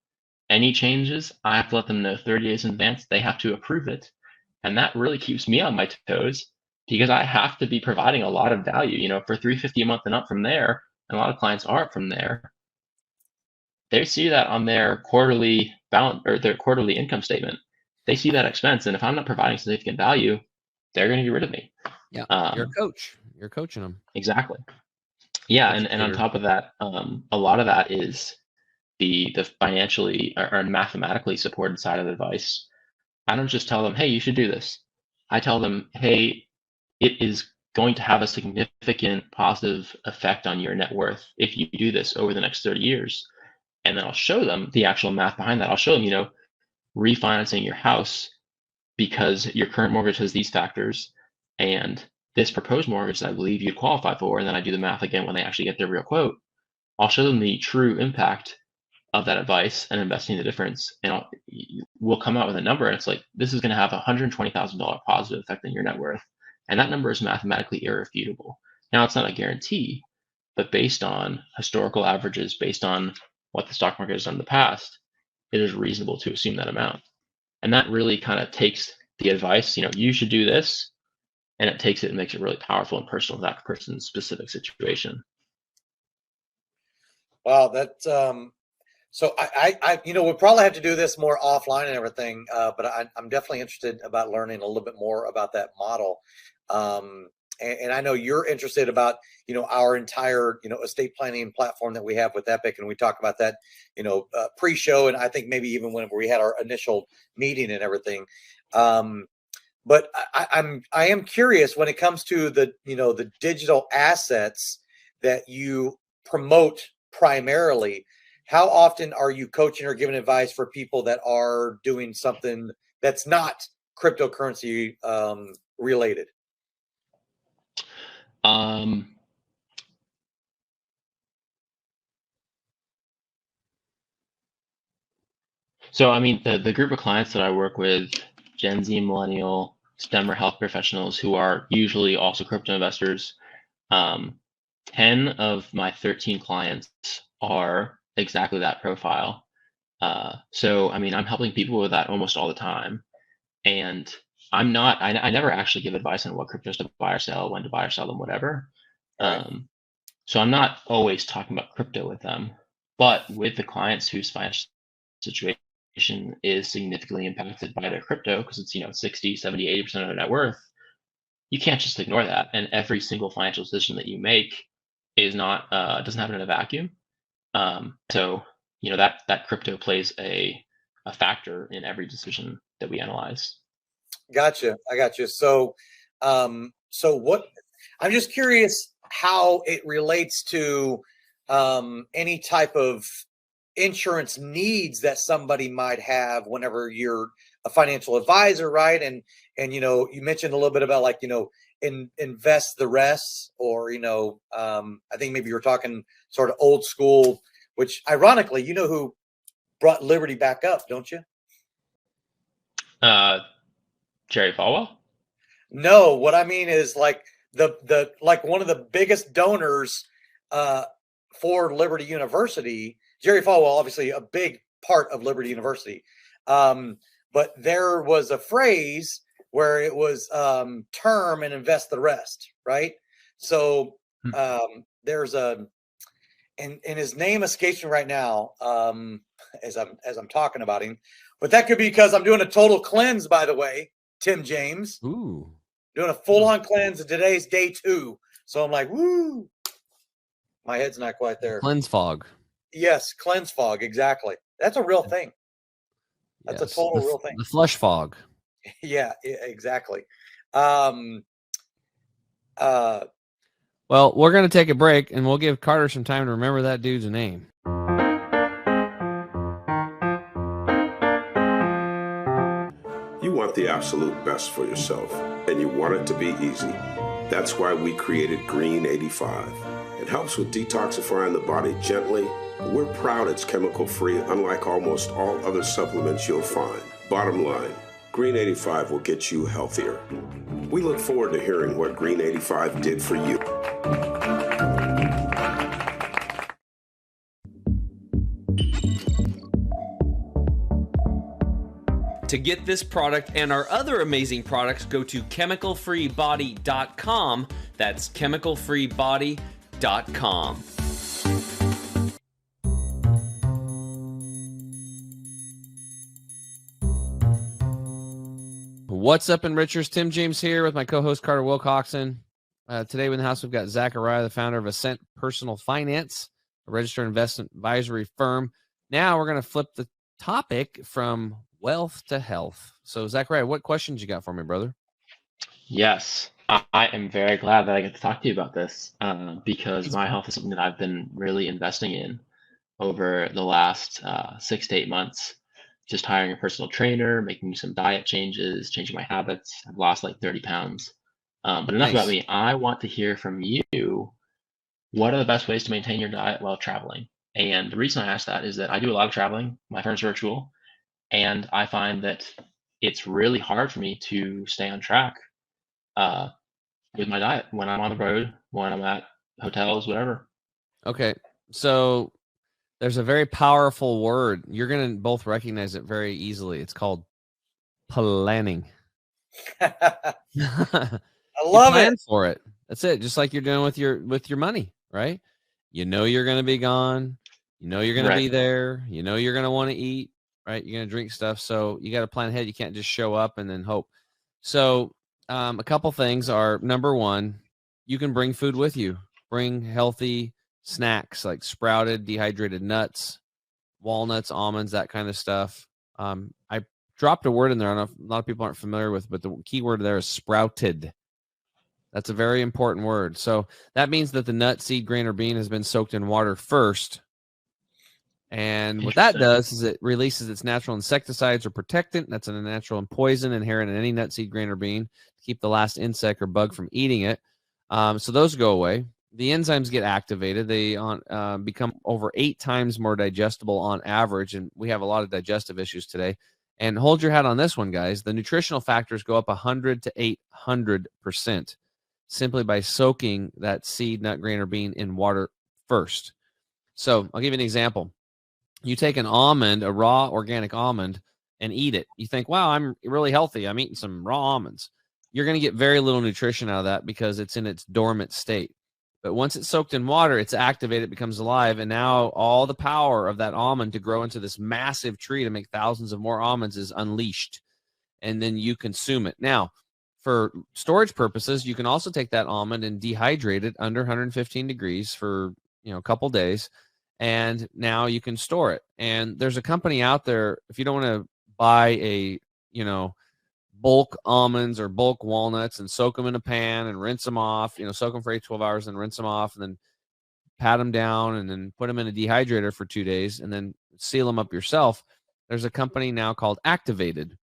Any changes, I have to let them know 30 days in advance. They have to approve it. And that really keeps me on my toes because I have to be providing a lot of value, for $350 a month and up from there. And a lot of clients are up from there. They see that on their quarterly balance or their quarterly income statement. They see that expense. And if I'm not providing significant value, they're going to get rid of me. Yeah. You're a coach. You're coaching them. Exactly. Yeah. And on top of that, a lot of that is the financially or mathematically supported side of advice. I don't just tell them, hey, you should do this. I tell them, hey, it is going to have a significant positive effect on your net worth if you do this over the next 30 years. And then I'll show them the actual math behind that. I'll show them, refinancing your house because your current mortgage has these factors and this proposed mortgage that I believe you'd qualify for. And then I do the math again when they actually get their real quote. I'll show them the true impact of that advice and investing the difference. And we'll come out with a number. And it's like, this is going to have a $120,000 positive effect on your net worth. And that number is mathematically irrefutable. Now, it's not a guarantee, but based on historical averages, based on what the stock market has done in the past, it is reasonable to assume that amount. And that really kind of takes the advice, you should do this, and it takes it and makes it really powerful and personal to that person's specific situation. Wow, that's so I we'll probably have to do this more offline and everything, but I'm definitely interested about learning a little bit more about that model. And I know you're interested about, our entire, estate planning platform that we have with Epic. And we talked about that, pre-show. And I think maybe even when we had our initial meeting and everything. But I am curious when it comes to the digital assets that you promote primarily. How often are you coaching or giving advice for people that are doing something that's not cryptocurrency related? So, I mean, the group of clients that I work with, Gen Z, Millennial, STEM or health professionals who are usually also crypto investors, 10 of my 13 clients are exactly that profile. So, I mean, I'm helping people with that almost all the time. And I never actually give advice on what cryptos to buy or sell, when to buy or sell them, whatever. Right. So I'm not always talking about crypto with them, but with the clients whose financial situation is significantly impacted by their crypto, because it's, 60, 70, 80% of their net worth, you can't just ignore that. And every single financial decision that you make is not, doesn't happen in a vacuum. So, that crypto plays a factor in every decision that we analyze. Gotcha. I got you. So, what, I'm just curious how it relates to any type of insurance needs that somebody might have whenever you're a financial advisor, right? And you mentioned a little bit about invest the rest, or I think maybe you were talking sort of old school, which ironically, who brought Liberty back up, don't you? Jerry Falwell? No, what I mean is the one of the biggest donors for Liberty University. Jerry Falwell, obviously a big part of Liberty University. But there was a phrase where it was term and invest the rest, right? So there's and his name escapes me right now as I'm talking about him. But that could be because I'm doing a total cleanse, by the way, Tim James. Ooh. Doing a full-on cleanse. Today's day 2. So I'm like, woo. My head's not quite there. Cleanse fog. Yes, cleanse fog, exactly. That's a real thing. That's Yes, a total real thing. The flush fog. Yeah, exactly. Um, Well, we're going to take a break, and we'll give Carter some time to remember that dude's name. You want the absolute best for yourself, and you want it to be easy. That's why we created Green 85. It helps with detoxifying the body gently. We're proud it's chemical-free, unlike almost all other supplements you'll find. Bottom line, Green 85 will get you healthier. We look forward to hearing what Green 85 did for you. To get this product and our other amazing products, go to chemicalfreebody.com. That's chemicalfreebody.com. What's up, enrichers? Tim James here with my co-host Carter Wilcoxon. Today in the house, we've got Zechariah, the founder of Ascent Personal Finance, a registered investment advisory firm. Now we're going to flip the topic from wealth to health. So, Zechariah, what questions you got for me, brother? Yes, I am very glad that I get to talk to you about this because my health is something that I've been really investing in over the last 6 to 8 months. Just hiring a personal trainer, making some diet changes, changing my habits. I've lost like 30 pounds. But enough about me. I want to hear from you. What are the best ways to maintain your diet while traveling? And the reason I ask that is that I do a lot of traveling. My firm's virtual. And I find that it's really hard for me to stay on track with my diet when I'm on the road, when I'm at hotels, whatever. Okay. So there's a very powerful word. You're going to both recognize it very easily. It's called planning. I love plan it. for it. That's it. Just like you're doing with your money, right? You know you're going to be gone. You know you're going to be there. You know you're going to want to eat, right? You're going to drink stuff. So you got to plan ahead. You can't just show up and then hope. So a couple things are, number one, you can bring food with you. Bring healthy snacks like sprouted, dehydrated nuts, walnuts, almonds, that kind of stuff. I dropped a word in there. I don't know if a lot of people aren't familiar with, but the key word there is sprouted. That's a very important word. So that means that the nut, seed, grain, or bean has been soaked in water first. And what that does is it releases its natural insecticides or protectant. That's a natural poison inherent in any nut, seed, grain, or bean to keep the last insect or bug from eating it. So those go away. The enzymes get activated. They become over 8 times more digestible on average, and we have a lot of digestive issues today. And hold your hat on this one, guys. The nutritional factors go up 100 to 800% simply by soaking that seed, nut, grain, or bean in water first. So I'll give you an example. You take an almond, a raw organic almond, and eat it. You think, wow, I'm really healthy. I'm eating some raw almonds. You're going to get very little nutrition out of that because it's in its dormant state. But once it's soaked in water, it's activated, it becomes alive, and now all the power of that almond to grow into this massive tree to make thousands of more almonds is unleashed, and then you consume it. Now, for storage purposes, you can also take that almond and dehydrate it under 115 degrees for a couple days, and now you can store it. And there's a company out there, if you don't want to buy a bulk almonds or bulk walnuts and soak them in a pan and rinse them off, soak them for 8-12 hours and rinse them off and then pat them down and then put them in a dehydrator for 2 days and then seal them up yourself. There's a company now called Activated,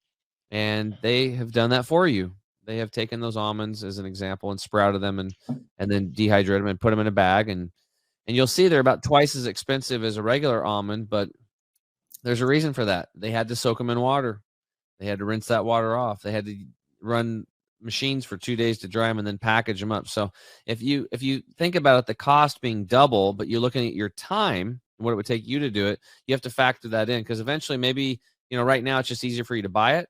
and they have done that for you. They have taken those almonds as an example and sprouted them and then dehydrated them and put them in a bag. And you'll see they're about twice as expensive as a regular almond, but there's a reason for that. They had to soak them in water. They had to rinse that water off. They had to run machines for 2 days to dry them and then package them up. So if you think about it, the cost being double, but you're looking at your time and what it would take you to do it, you have to factor that in, because eventually maybe, right now it's just easier for you to buy it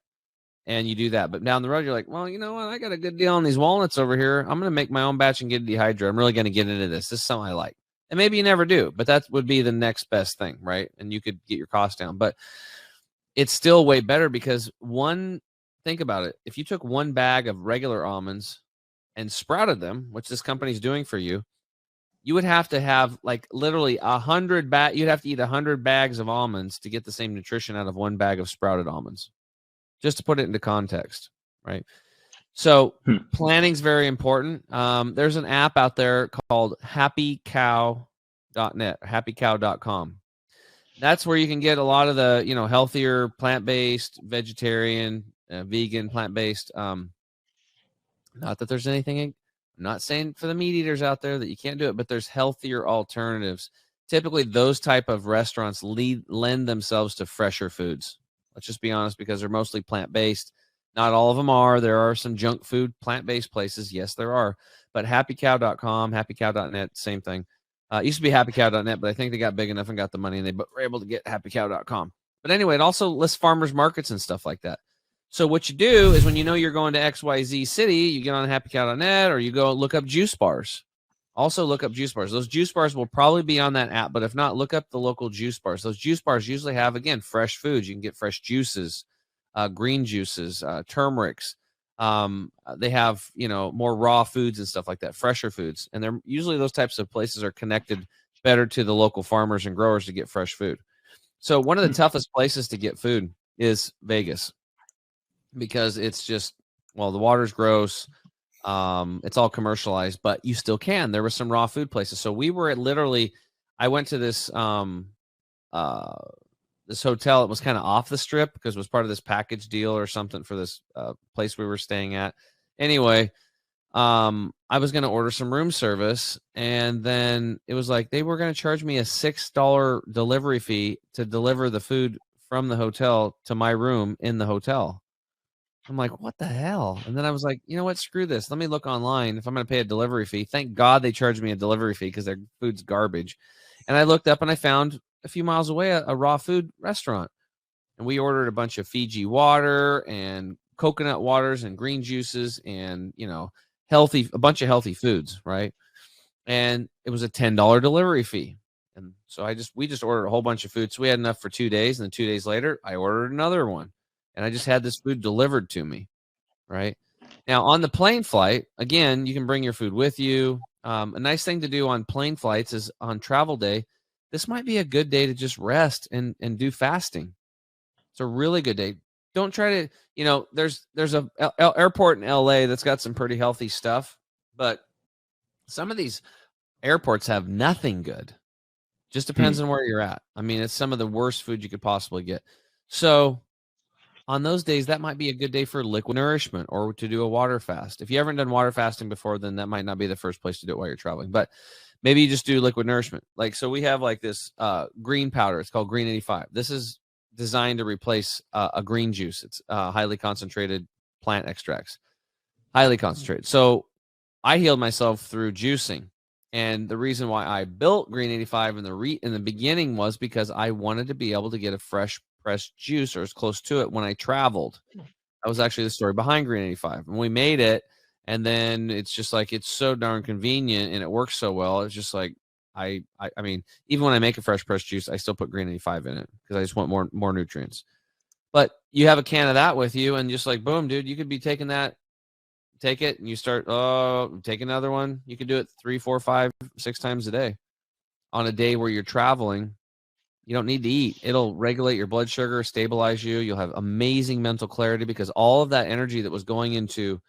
and you do that. But down the road, you're like, well, you know what? I got a good deal on these walnuts over here. I'm going to make my own batch and get it dehydrated. I'm really going to get into this. This is something I like. And maybe you never do, but that would be the next best thing, right? And you could get your cost down. But it's still way better because think about it. If you took one bag of regular almonds and sprouted them, which this company's doing for you, you would have to have like literally 100 you'd have to eat 100 bags of almonds to get the same nutrition out of one bag of sprouted almonds, just to put it into context, right? So planning's very important. There's an app out there called happycow.net, happycow.com. That's where you can get a lot of the, healthier, plant-based, vegetarian, vegan, plant-based. Not that there's anything, I'm not saying for the meat eaters out there that you can't do it, but there's healthier alternatives. Typically, those type of restaurants lend themselves to fresher foods. Let's just be honest, because they're mostly plant-based. Not all of them are. There are some junk food, plant-based places. Yes, there are. But happycow.com, happycow.net, same thing. It used to be happycow.net, but I think they got big enough and got the money, and they were able to get happycow.com. But anyway, it also lists farmers markets and stuff like that. So what you do is when you know you're going to XYZ city, you get on happycow.net, or you go look up juice bars. Also look up juice bars. Those juice bars will probably be on that app, but if not, look up the local juice bars. Those juice bars usually have, again, fresh foods. You can get fresh juices, green juices, turmerics. They have, more raw foods and stuff like that, fresher foods. And they're usually, those types of places are connected better to the local farmers and growers to get fresh food. So one of the toughest places to get food is Vegas, because it's just, the water's gross. It's all commercialized, but you still can. There were some raw food places. So we were I went to this, this hotel. It was kind of off the strip because it was part of this package deal or something for this place we were staying at. Anyway, I was going to order some room service, and then it was like they were going to charge me a $6 delivery fee to deliver the food from the hotel to my room in the hotel. I'm like, what the hell? And then I was like, you know what? Screw this. Let me look online. If I'm going to pay a delivery fee, thank God they charged me a delivery fee because their food's garbage. And I looked up and I found a few miles away a raw food restaurant. And we ordered a bunch of Fiji water and coconut waters and green juices and, a bunch of healthy foods, right? And it was a $10 delivery fee. And so we just ordered a whole bunch of food. So we had enough for 2 days. And then 2 days later, I ordered another one. And I just had this food delivered to me, right? Now, on the plane flight, again, you can bring your food with you. A nice thing to do on plane flights is on travel day, this might be a good day to just rest and do fasting. It's a really good day. Don't try to, there's a airport in LA that's got some pretty healthy stuff, but some of these airports have nothing good. Just depends on where you're at. I mean, it's some of the worst food you could possibly get. So on those days, that might be a good day for liquid nourishment or to do a water fast. If you haven't done water fasting before, then that might not be the first place to do it while you're traveling. But maybe you just do liquid nourishment. So we have this green powder. It's called Green 85. This is designed to replace a green juice. It's highly concentrated plant extracts, highly concentrated. So I healed myself through juicing. And the reason why I built Green 85 in the beginning was because I wanted to be able to get a fresh pressed juice or as close to it when I traveled. That was actually the story behind Green 85. And we made it, and then it's just it's so darn convenient and it works so well. It's just I mean, even when I make a fresh pressed juice, I still put Green 85 in it because I just want more nutrients. But you have a can of that with you, and just boom, dude, you could be taking that. Take it and you start, take another one. You can do it 3, 4, 5, 6 times a day on a day where you're traveling. You don't need to eat. It'll regulate your blood sugar, stabilize you. You'll have amazing mental clarity because all of that energy that was going into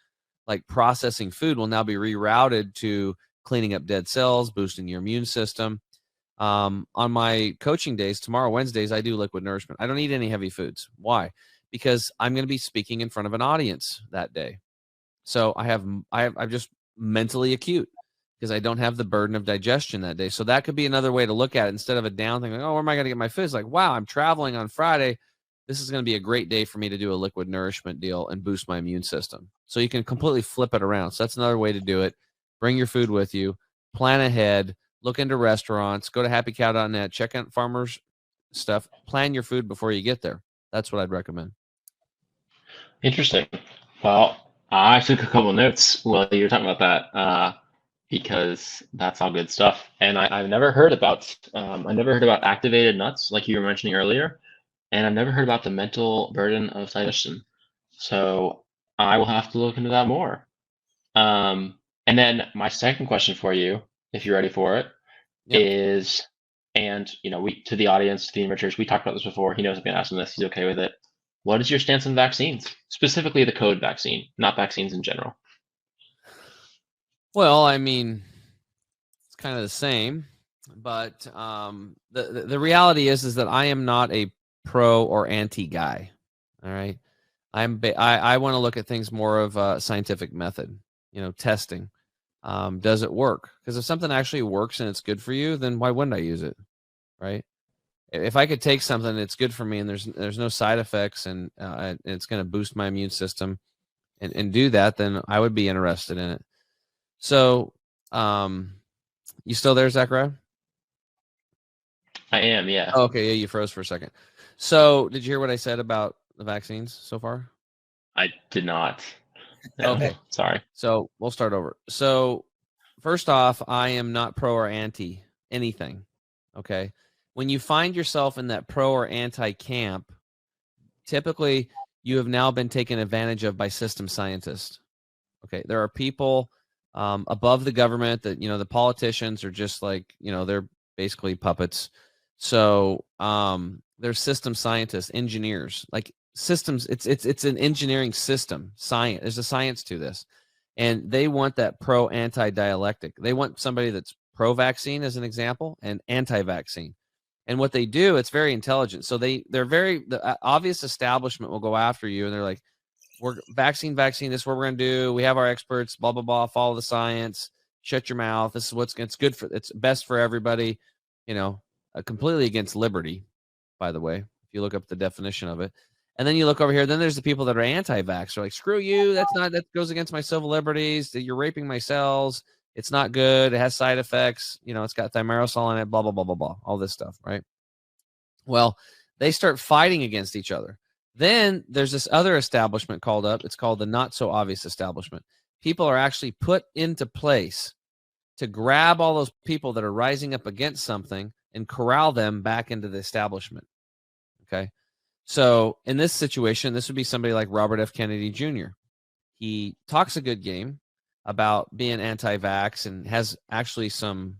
processing food will now be rerouted to cleaning up dead cells, boosting your immune system. On my coaching days, tomorrow, Wednesdays, I do liquid nourishment. I don't eat any heavy foods. Why? Because I'm going to be speaking in front of an audience that day. So I'm just mentally acute because I don't have the burden of digestion that day. So that could be another way to look at it instead of a down thing. Where am I going to get my food? It's wow, I'm traveling on Friday. This is going to be a great day for me to do a liquid nourishment deal and boost my immune system. So you can completely flip it around. So that's another way to do it. Bring your food with you, plan ahead, look into restaurants, go to happycow.net, check out farmers stuff, plan your food before you get there. That's what I'd recommend. Interesting. Well, I took a couple of notes while you were talking about that because that's all good stuff. And I've never heard about activated nuts like you were mentioning earlier, and I've never heard about the mental burden of digestion. So I will have to look into that more. And then my second question for you if you're ready for it, Yep. is, and we, to the audience, to the amateurs, we talked about this before. He knows I'm going to ask him this. He's okay with it. What is your stance on vaccines, specifically the COVID vaccine, not vaccines in general? Well, I mean, it's kind of the same, but the reality is that I am not a pro or anti guy. All right, I want to look at things more of a scientific method. Testing. Does it work? Because if something actually works and it's good for you, then why wouldn't I use it? Right? If I could take something that's good for me and there's no side effects and it's going to boost my immune system and do that, then I would be interested in it. So, you still there, Zechariah? I am, yeah. Oh, okay, yeah, you froze for a second. So, did you hear what I said about the vaccines so far? I did not. Okay. Sorry. So, we'll start over. So, first off, I am not pro or anti anything. Okay. When you find yourself in that pro or anti camp, typically you have now been taken advantage of by system scientists. Okay. There are people above the government that, the politicians are just like, they're basically puppets. So there's system scientists, engineers, like systems. It's an engineering system science. There's a science to this. And they want that pro anti dialectic. They want somebody that's pro vaccine as an example and anti vaccine. And what they do, it's very intelligent. So the obvious establishment will go after you and they're like, we're vaccine. This is what we're going to do. We have our experts, blah, blah, blah, follow the science, shut your mouth. This is it's best for everybody, completely against liberty, by the way, if you look up the definition of it. And then you look over here, then there's the people that are anti-vax. They're like, screw you. That goes against my civil liberties. You're raping my cells. It's not good. It has side effects. It's got thimerosal in it, blah, blah, blah, blah, blah, all this stuff, right? Well, they start fighting against each other. Then there's this other establishment called up. It's called the not so obvious establishment. People are actually put into place to grab all those people that are rising up against something and corral them back into the establishment. Okay. So in this situation, this would be somebody like Robert F. Kennedy Jr. He talks a good game about being anti-vax and has actually some,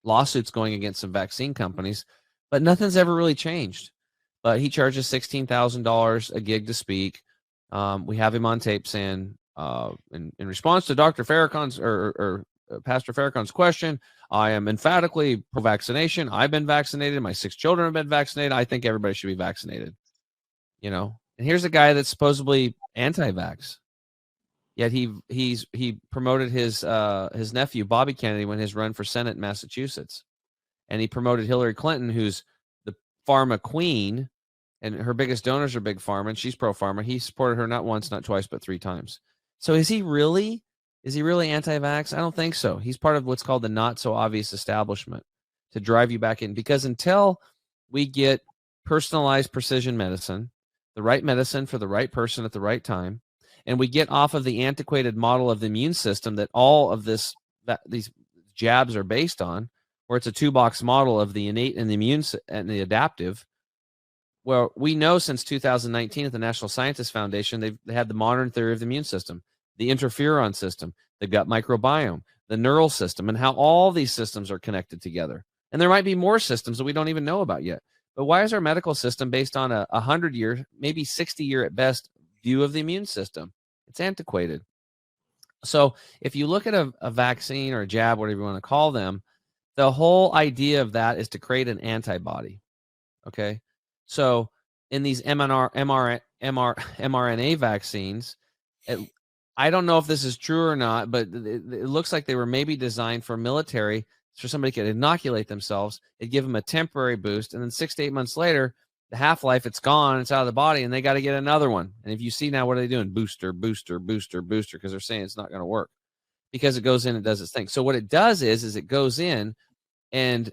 lawsuits going against some vaccine companies, but nothing's ever really changed. But he charges $16,000 a gig to speak. We have him on tape saying, in response to Dr. Farrakhan's or Pastor Farrakhan's question, I am emphatically pro-vaccination. I've been vaccinated. My 6 children have been vaccinated. I think everybody should be vaccinated. And here's a guy that's supposedly anti-vax. Yet he promoted his nephew Bobby Kennedy when his run for Senate in Massachusetts, and he promoted Hillary Clinton, who's the pharma queen, and her biggest donors are big pharma, and she's pro pharma. He supported her not once, not twice, but 3 times. So is he really anti-vax? I don't think so. He's part of what's called the not so obvious establishment to drive you back in, because until we get personalized precision medicine, the right medicine for the right person at the right time, and we get off of the antiquated model of the immune system that all of these jabs are based on, where it's a 2-box model of the innate and the immune and the adaptive. Well, we know since 2019 at the National Scientist Foundation, they had the modern theory of the immune system, the interferon system, the gut microbiome, the neural system, and how all these systems are connected together. And there might be more systems that we don't even know about yet. But why is our medical system based on a 100-year, maybe 60-year at best, view of the immune system? It's antiquated. So if you look at a vaccine or a jab, whatever you want to call them, the whole idea of that is to create an antibody. Okay. So in these mRNA vaccines, I don't know if this is true or not, but it looks like they were maybe designed for military, so somebody could inoculate themselves. It'd give them a temporary boost, and then 6 to 8 months later, the half-life, it's gone, it's out of the body, and they got to get another one. And if you see now, what are they doing? Booster, because they're saying it's not going to work, because it goes in and does its thing. So what it does is it goes in and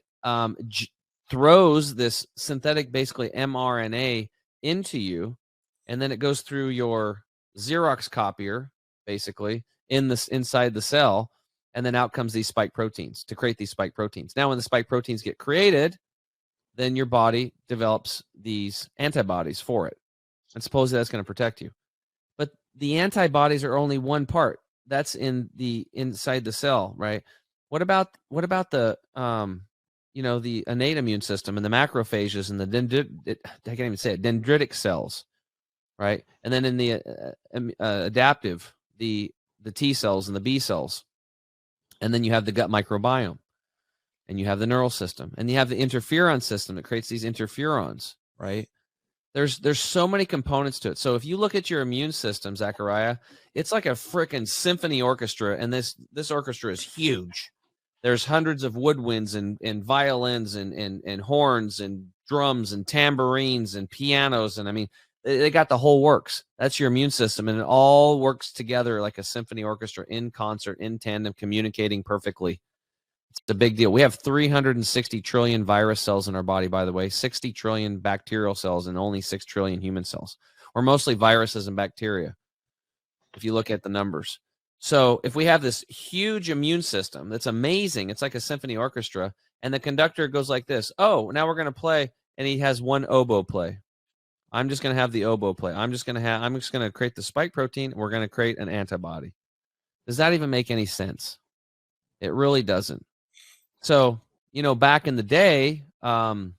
throws this synthetic, basically mRNA, into you, and then it goes through your Xerox copier, basically, inside the cell, and then out comes these spike proteins to create these spike proteins. Now, when the spike proteins get created, then your body develops these antibodies for it. And supposedly that's going to protect you. But the antibodies are only one part. That's inside the cell, right? What about the the innate immune system and the macrophages and the I can't even say it, dendritic cells, right? And then in the adaptive, the T cells and the B cells, and then you have the gut microbiome, and you have the neural system, and you have the interferon system that creates these interferons, right? There's so many components to it. So if you look at your immune system, Zechariah, it's like a freaking symphony orchestra, and this orchestra is huge. There's hundreds of woodwinds and violins and horns and drums and tambourines and pianos, and I mean, they got the whole works. That's your immune system, and it all works together like a symphony orchestra, in concert, in tandem, communicating perfectly. It's a big deal. We have 360 trillion virus cells in our body, by the way, 60 trillion bacterial cells, and only 6 trillion human cells. We're mostly viruses and bacteria, if you look at the numbers. So if we have this huge immune system that's amazing, it's like a symphony orchestra, and the conductor goes like this. Oh, now we're going to play, and he has one oboe play. I'm just going to have the oboe play. I'm just going to create the spike protein, and we're going to create an antibody. Does that even make any sense? It really doesn't. So, back in the day, the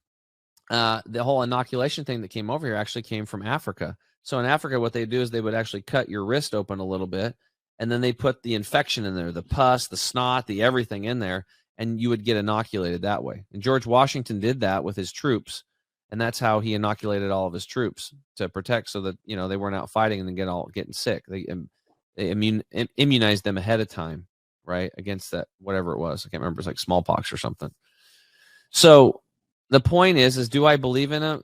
whole inoculation thing that came over here actually came from Africa. So in Africa, what they do is they would actually cut your wrist open a little bit, and then they put the infection in there, the pus, the snot, the everything in there, and you would get inoculated that way. And George Washington did that with his troops, and that's how he inoculated all of his troops, to protect, so that they weren't out fighting and then getting sick. They immunized them ahead of time, right, against that, whatever it was. I can't remember. It's like smallpox or something. So the point is do I believe in it?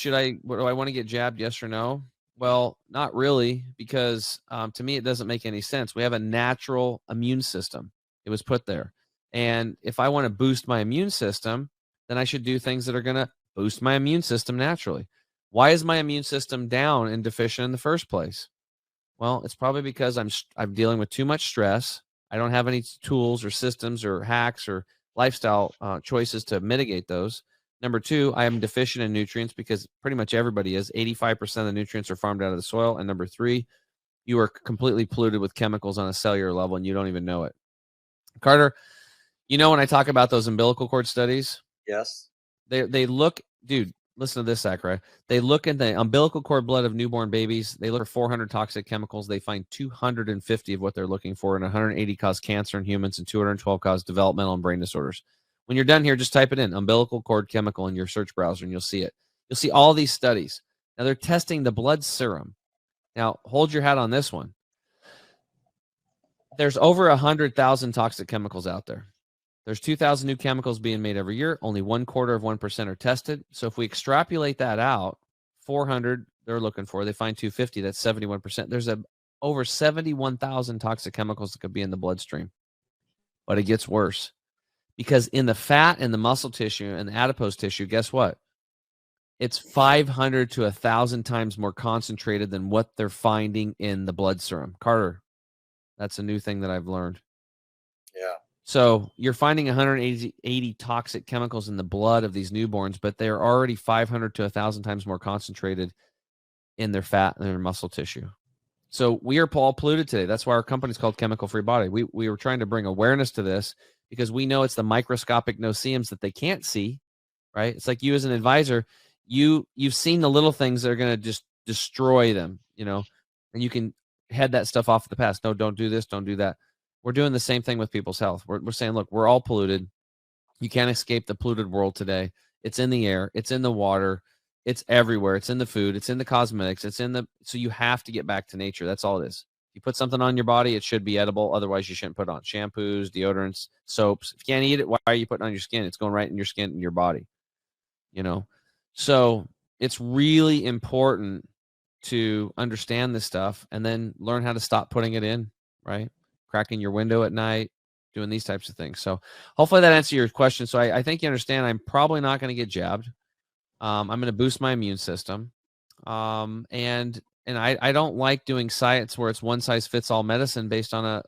Do I want to get jabbed? Yes or no? Well, not really, because to me, it doesn't make any sense. We have a natural immune system. It was put there. And if I want to boost my immune system, then I should do things that are going to boost my immune system naturally. Why is my immune system down and deficient in the first place? Well, it's probably because I'm dealing with too much stress. I don't have any tools or systems or hacks or lifestyle choices to mitigate those. Number two, I am deficient in nutrients, because pretty much everybody is. 85% of the nutrients are farmed out of the soil. And number three, you are completely polluted with chemicals on a cellular level, and you don't even know it. Carter, when I talk about those umbilical cord studies? Yes. They look, dude, listen to this, Zachary. They look at the umbilical cord blood of newborn babies. They look for 400 toxic chemicals. They find 250 of what they're looking for, and 180 cause cancer in humans, and 212 cause developmental and brain disorders. When you're done here, just type it in, umbilical cord chemical, in your search browser, and you'll see it. You'll see all these studies. Now, they're testing the blood serum. Now, hold your hat on this one. There's over 100,000 toxic chemicals out there. There's 2,000 new chemicals being made every year. Only 1/4% are tested. So if we extrapolate that out, 400 they're looking for. They find 250. That's 71%. There's over 71,000 toxic chemicals that could be in the bloodstream. But it gets worse, because in the fat and the muscle tissue and the adipose tissue, guess what? It's 500 to 1,000 times more concentrated than what they're finding in the blood serum. Carter, that's a new thing that I've learned. Yeah. So you're finding 180 toxic chemicals in the blood of these newborns, but they're already 500 to 1,000 times more concentrated in their fat and their muscle tissue. So we are all polluted today. That's why our company's called Chemical Free Body. We were trying to bring awareness to this, because we know it's the microscopic noceums that they can't see, right? It's like you as an advisor, you've seen the little things that are going to just destroy them, and you can head that stuff off of the past. No, don't do this, don't do that. We're doing the same thing with people's health. We're saying, look, we're all polluted. You can't escape the polluted world today. It's in the air. It's in the water. It's everywhere. It's in the food. It's in the cosmetics. So you have to get back to nature. That's all it is. If you put something on your body, it should be edible. Otherwise, you shouldn't put it on. Shampoos, deodorants, soaps. If you can't eat it, why are you putting it on your skin? It's going right in your skin and your body, So it's really important to understand this stuff and then learn how to stop putting it in, right? Cracking your window at night, doing these types of things. So hopefully that answers your question. So I think you understand I'm probably not going to get jabbed. I'm going to boost my immune system. And I don't like doing science where it's one size fits all medicine based on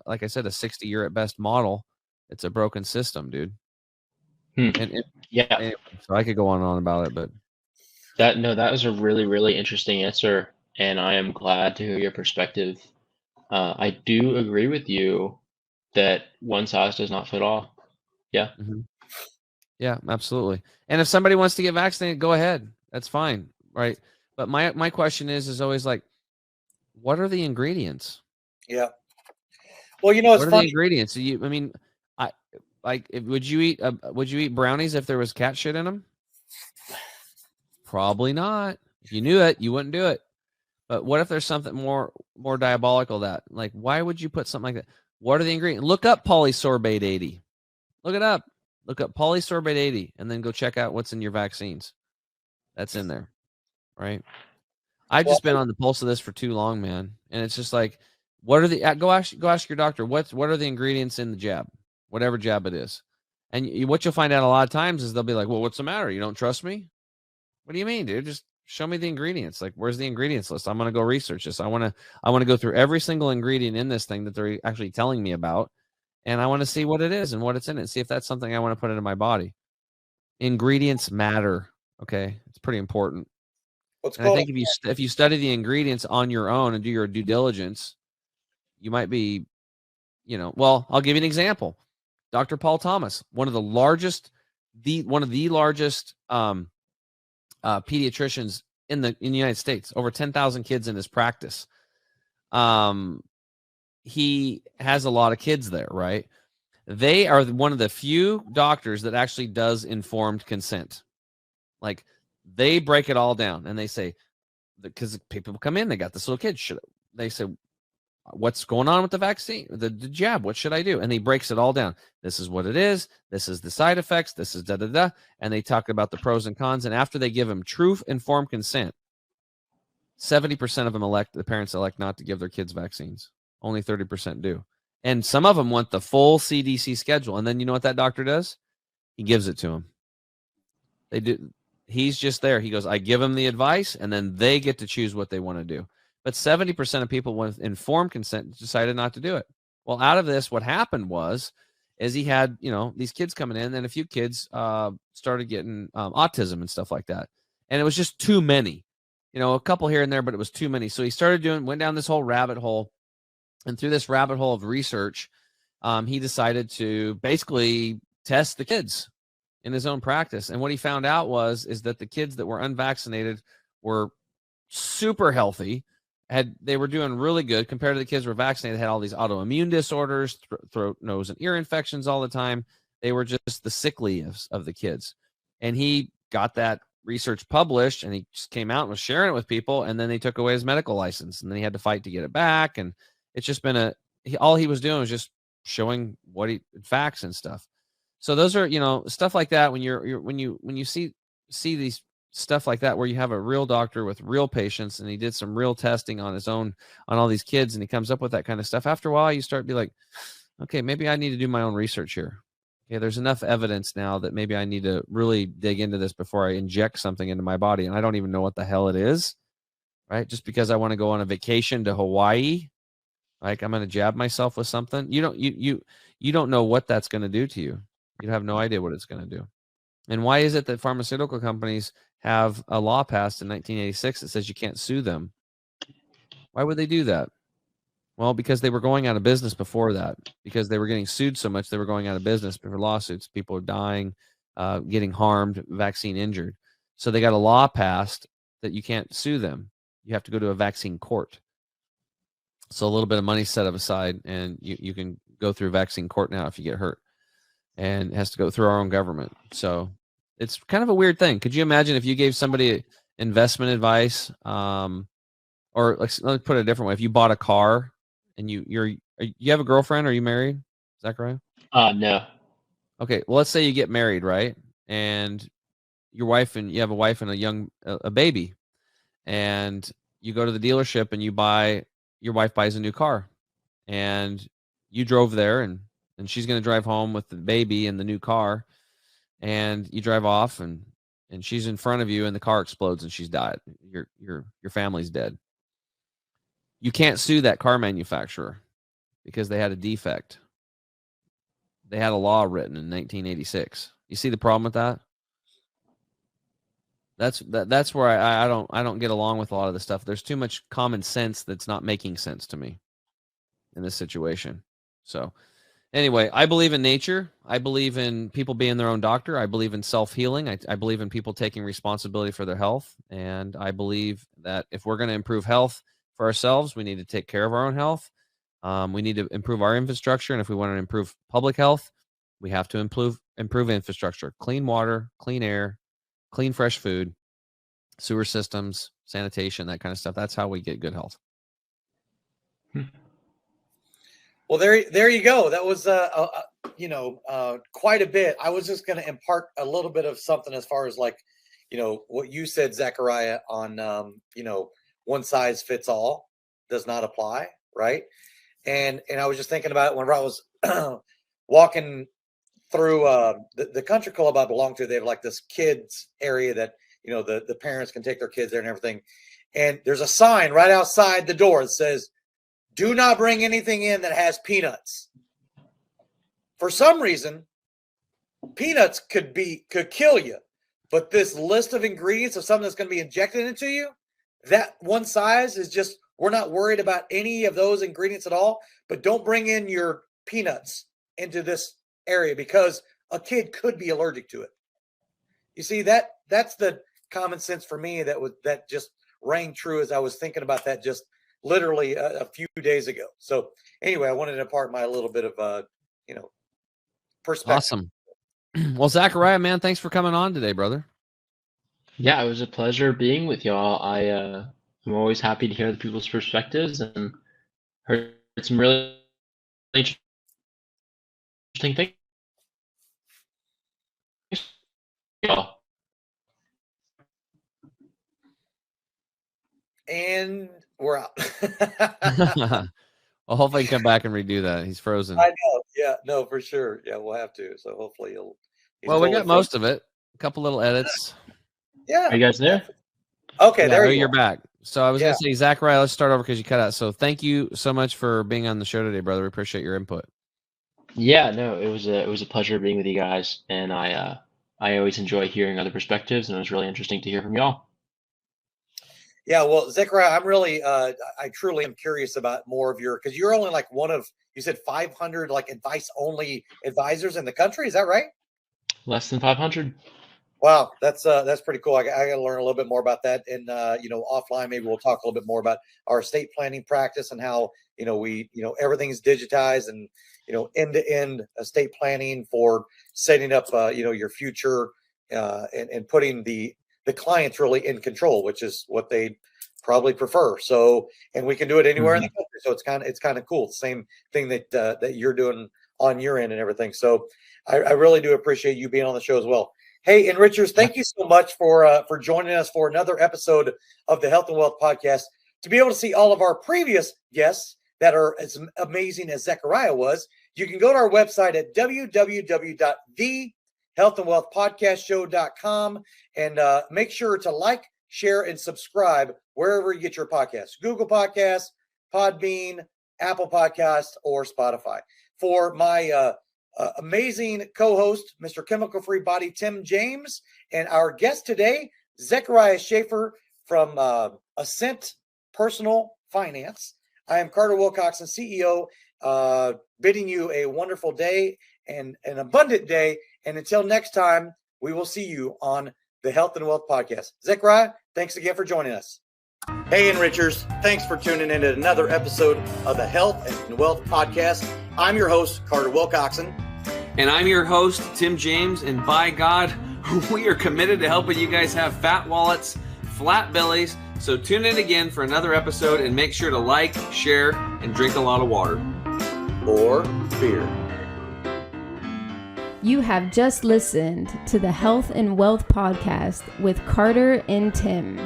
like I said, a 60-year at best model. It's a broken system, dude. Yeah. Anyway, so I could go on and on about it, but that was a really, really interesting answer, and I am glad to hear your perspective. I do agree with you that one size does not fit all. Yeah. Mm-hmm. Yeah, absolutely. And if somebody wants to get vaccinated, go ahead. That's fine, right? But my question is always like, what are the ingredients? Yeah. Well, you know, it's What are funny. the ingredients? Would you eat brownies if there was cat shit in them? Probably not. If you knew it, you wouldn't do it. But what if there's something more diabolical that, like, why would you put something like that? What are the ingredients? Look up polysorbate 80. Look it up. Look up polysorbate 80 and then go check out what's in your vaccines. That's in there, right? I've just been on the pulse of this for too long, man. And it's just like, what are the go ask your doctor, what are the ingredients in the jab, whatever jab it is. And what you'll find out a lot of times is they'll be like, well, what's the matter? You don't trust me? What do you mean, dude? Just show me the ingredients. Like, where's the ingredients list? I'm going to go research this. I want to go through every single ingredient in this thing that they're actually telling me about. And I want to see what it is and what it's in it. See if that's something I want to put into my body. Ingredients matter. Okay. It's pretty important. And I think if you study the ingredients on your own and do your due diligence, you might be, well, I'll give you an example. Dr. Paul Thomas, one of the largest pediatricians in the United States, over 10,000 kids in his practice. He has a lot of kids there, right? They are one of the few doctors that actually does informed consent. Like, they break it all down and they say, because people come in, they got this little kid. They say, what's going on with the vaccine, the jab? What should I do? And he breaks it all down. This is what it is. This is the side effects. This is da-da-da. And they talk about the pros and cons. And after they give them true informed consent, 70% of them the parents elect not to give their kids vaccines. Only 30% do. And some of them want the full CDC schedule. And then you know what that doctor does? He gives it to them. They do. He's just there. He goes, I give them the advice, and then they get to choose what they want to do. But 70% of people with informed consent decided not to do it. Well, out of this, what happened is he had, these kids coming in, and a few kids started getting autism and stuff like that. And it was just too many, a couple here and there, but it was too many. So he went down this whole rabbit hole. And through this rabbit hole of research, he decided to basically test the kids in his own practice. And what he found out is that the kids that were unvaccinated were super healthy. They were doing really good compared to the kids who were vaccinated, had all these autoimmune disorders, throat, nose, and ear infections all the time. They were just the sickly of the kids. And he got that research published, and he just came out and was sharing it with people, and then they took away his medical license, and then he had to fight to get it back. And it's just been all he was doing was just showing facts and stuff. So those are, stuff like that. When you see these stuff like that, where you have a real doctor with real patients, and he did some real testing on his own on all these kids, and he comes up with that kind of stuff. After a while, you start to be like, okay, maybe I need to do my own research here. Okay, there's enough evidence now that maybe I need to really dig into this before I inject something into my body, and I don't even know what the hell it is, right? Just because I want to go on a vacation to Hawaii, like I'm going to jab myself with something. You don't know what that's going to do to you. You have no idea what it's going to do. And why is it that pharmaceutical companies have a law passed in 1986 that says you can't sue them? Why would they do that? Well, because they were going out of business before that. Because they were getting sued so much, they were going out of business for lawsuits. People are dying, getting harmed, vaccine injured. So they got a law passed that you can't sue them. You have to go to a vaccine court. So a little bit of money set aside, and you can go through vaccine court now if you get hurt. And it has to go through our own government. So it's kind of a weird thing. Could you imagine if you gave somebody investment advice, or let's put it a different way. If you bought a car and you have a girlfriend, are you married, Zechariah? No. Okay. Well, let's say you get married, right? And you have a wife and a baby, and you go to the dealership and your wife buys a new car, and you drove there, and she's going to drive home with the baby and the new car, and you drive off, and she's in front of you, and the car explodes, and she's died. Your family's dead. You can't sue that car manufacturer because they had a defect. They had a law written in 1986. You see the problem with that? That's where I don't get along with a lot of this stuff. There's too much common sense that's not making sense to me in this situation. So Anyway, I believe in nature. I believe in people being their own doctor. I believe in self-healing. I believe in people taking responsibility for their health. And I believe that if we're going to improve health for ourselves, we need to take care of our own health. We need to improve our infrastructure. And if we want to improve public health, we have to improve infrastructure, clean water, clean air, clean, fresh food, sewer systems, sanitation, that kind of stuff. That's how we get good health. Well, there you go. That was, quite a bit. I was just going to impart a little bit of something as far as like, what you said, Zechariah, on, one size fits all does not apply. Right. And I was just thinking about it when I was walking through the country club I belong to. They have like this kids area that, the parents can take their kids there and everything. And there's a sign right outside the door that says, "Do not bring anything in that has peanuts." For some reason, peanuts could kill you. But this list of ingredients of something that's going to be injected into you, that one size is just, we're not worried about any of those ingredients at all. But don't bring in your peanuts into this area because a kid could be allergic to it. You see, that's the common sense for me that just rang true as I was thinking about that just literally a few days ago. So anyway, I wanted to impart my little bit of, perspective. Awesome. Well, Zechariah, man, thanks for coming on today, brother. Yeah, it was a pleasure being with y'all. I'm always happy to hear the people's perspectives and heard some really interesting things. Y'all. And we're out. Well, hopefully you can come back and redo that. He's frozen. I know. Yeah, no, for sure. Yeah, we'll have to. So hopefully Well, we got most of it. A couple little edits. Yeah. Are you guys there? Okay, Yeah, there you're back. So I was going Yeah. to say, Zechariah, let's start over because you cut out. So thank you so much for being on the show today, brother. We appreciate your input. Yeah, no, it was a pleasure being with you guys, and I always enjoy hearing other perspectives, and it was really interesting to hear from y'all. Yeah, well, Zechariah, I'm really, I truly am curious about more of because you're only like one of, you said 500 like advice-only advisors in the country. Is that right? Less than 500. Wow, that's pretty cool. I got to learn a little bit more about that, and offline maybe we'll talk a little bit more about our estate planning practice and how we everything's digitized and end-to-end estate planning for setting up your future and putting the clients really in control, which is what they probably prefer. So, and we can do it anywhere in the country. So it's kind of cool. Same thing that you're doing on your end and everything. So I really do appreciate you being on the show as well. Hey, and Richards, thank you so much for joining us for another episode of the Health and Wealth Podcast. To be able to see all of our previous guests that are as amazing as Zechariah was, you can go to our website at www.thehealthandwealthpodcastshow.com and make sure to like, share, and subscribe wherever you get your podcasts. Google Podcasts, Podbean, Apple Podcasts, or Spotify. For my amazing co-host, Mr. Chemical Free Body, Tim James, and our guest today, Zechariah Schaefer from Ascent Personal Finance. I am Carter Wilcoxon, CEO, bidding you a wonderful day and an abundant day. And until next time, we will see you on the Health and Wealth Podcast. Zechariah, thanks again for joining us. Hey, Enrichers, thanks for tuning in to another episode of the Health and Wealth Podcast. I'm your host, Carter Wilcoxon. And I'm your host, Tim James. And by God, we are committed to helping you guys have fat wallets, flat bellies. So tune in again for another episode and make sure to like, share, and drink a lot of water. Or beer. You have just listened to the Health and Wealth Podcast with Carter and Tim.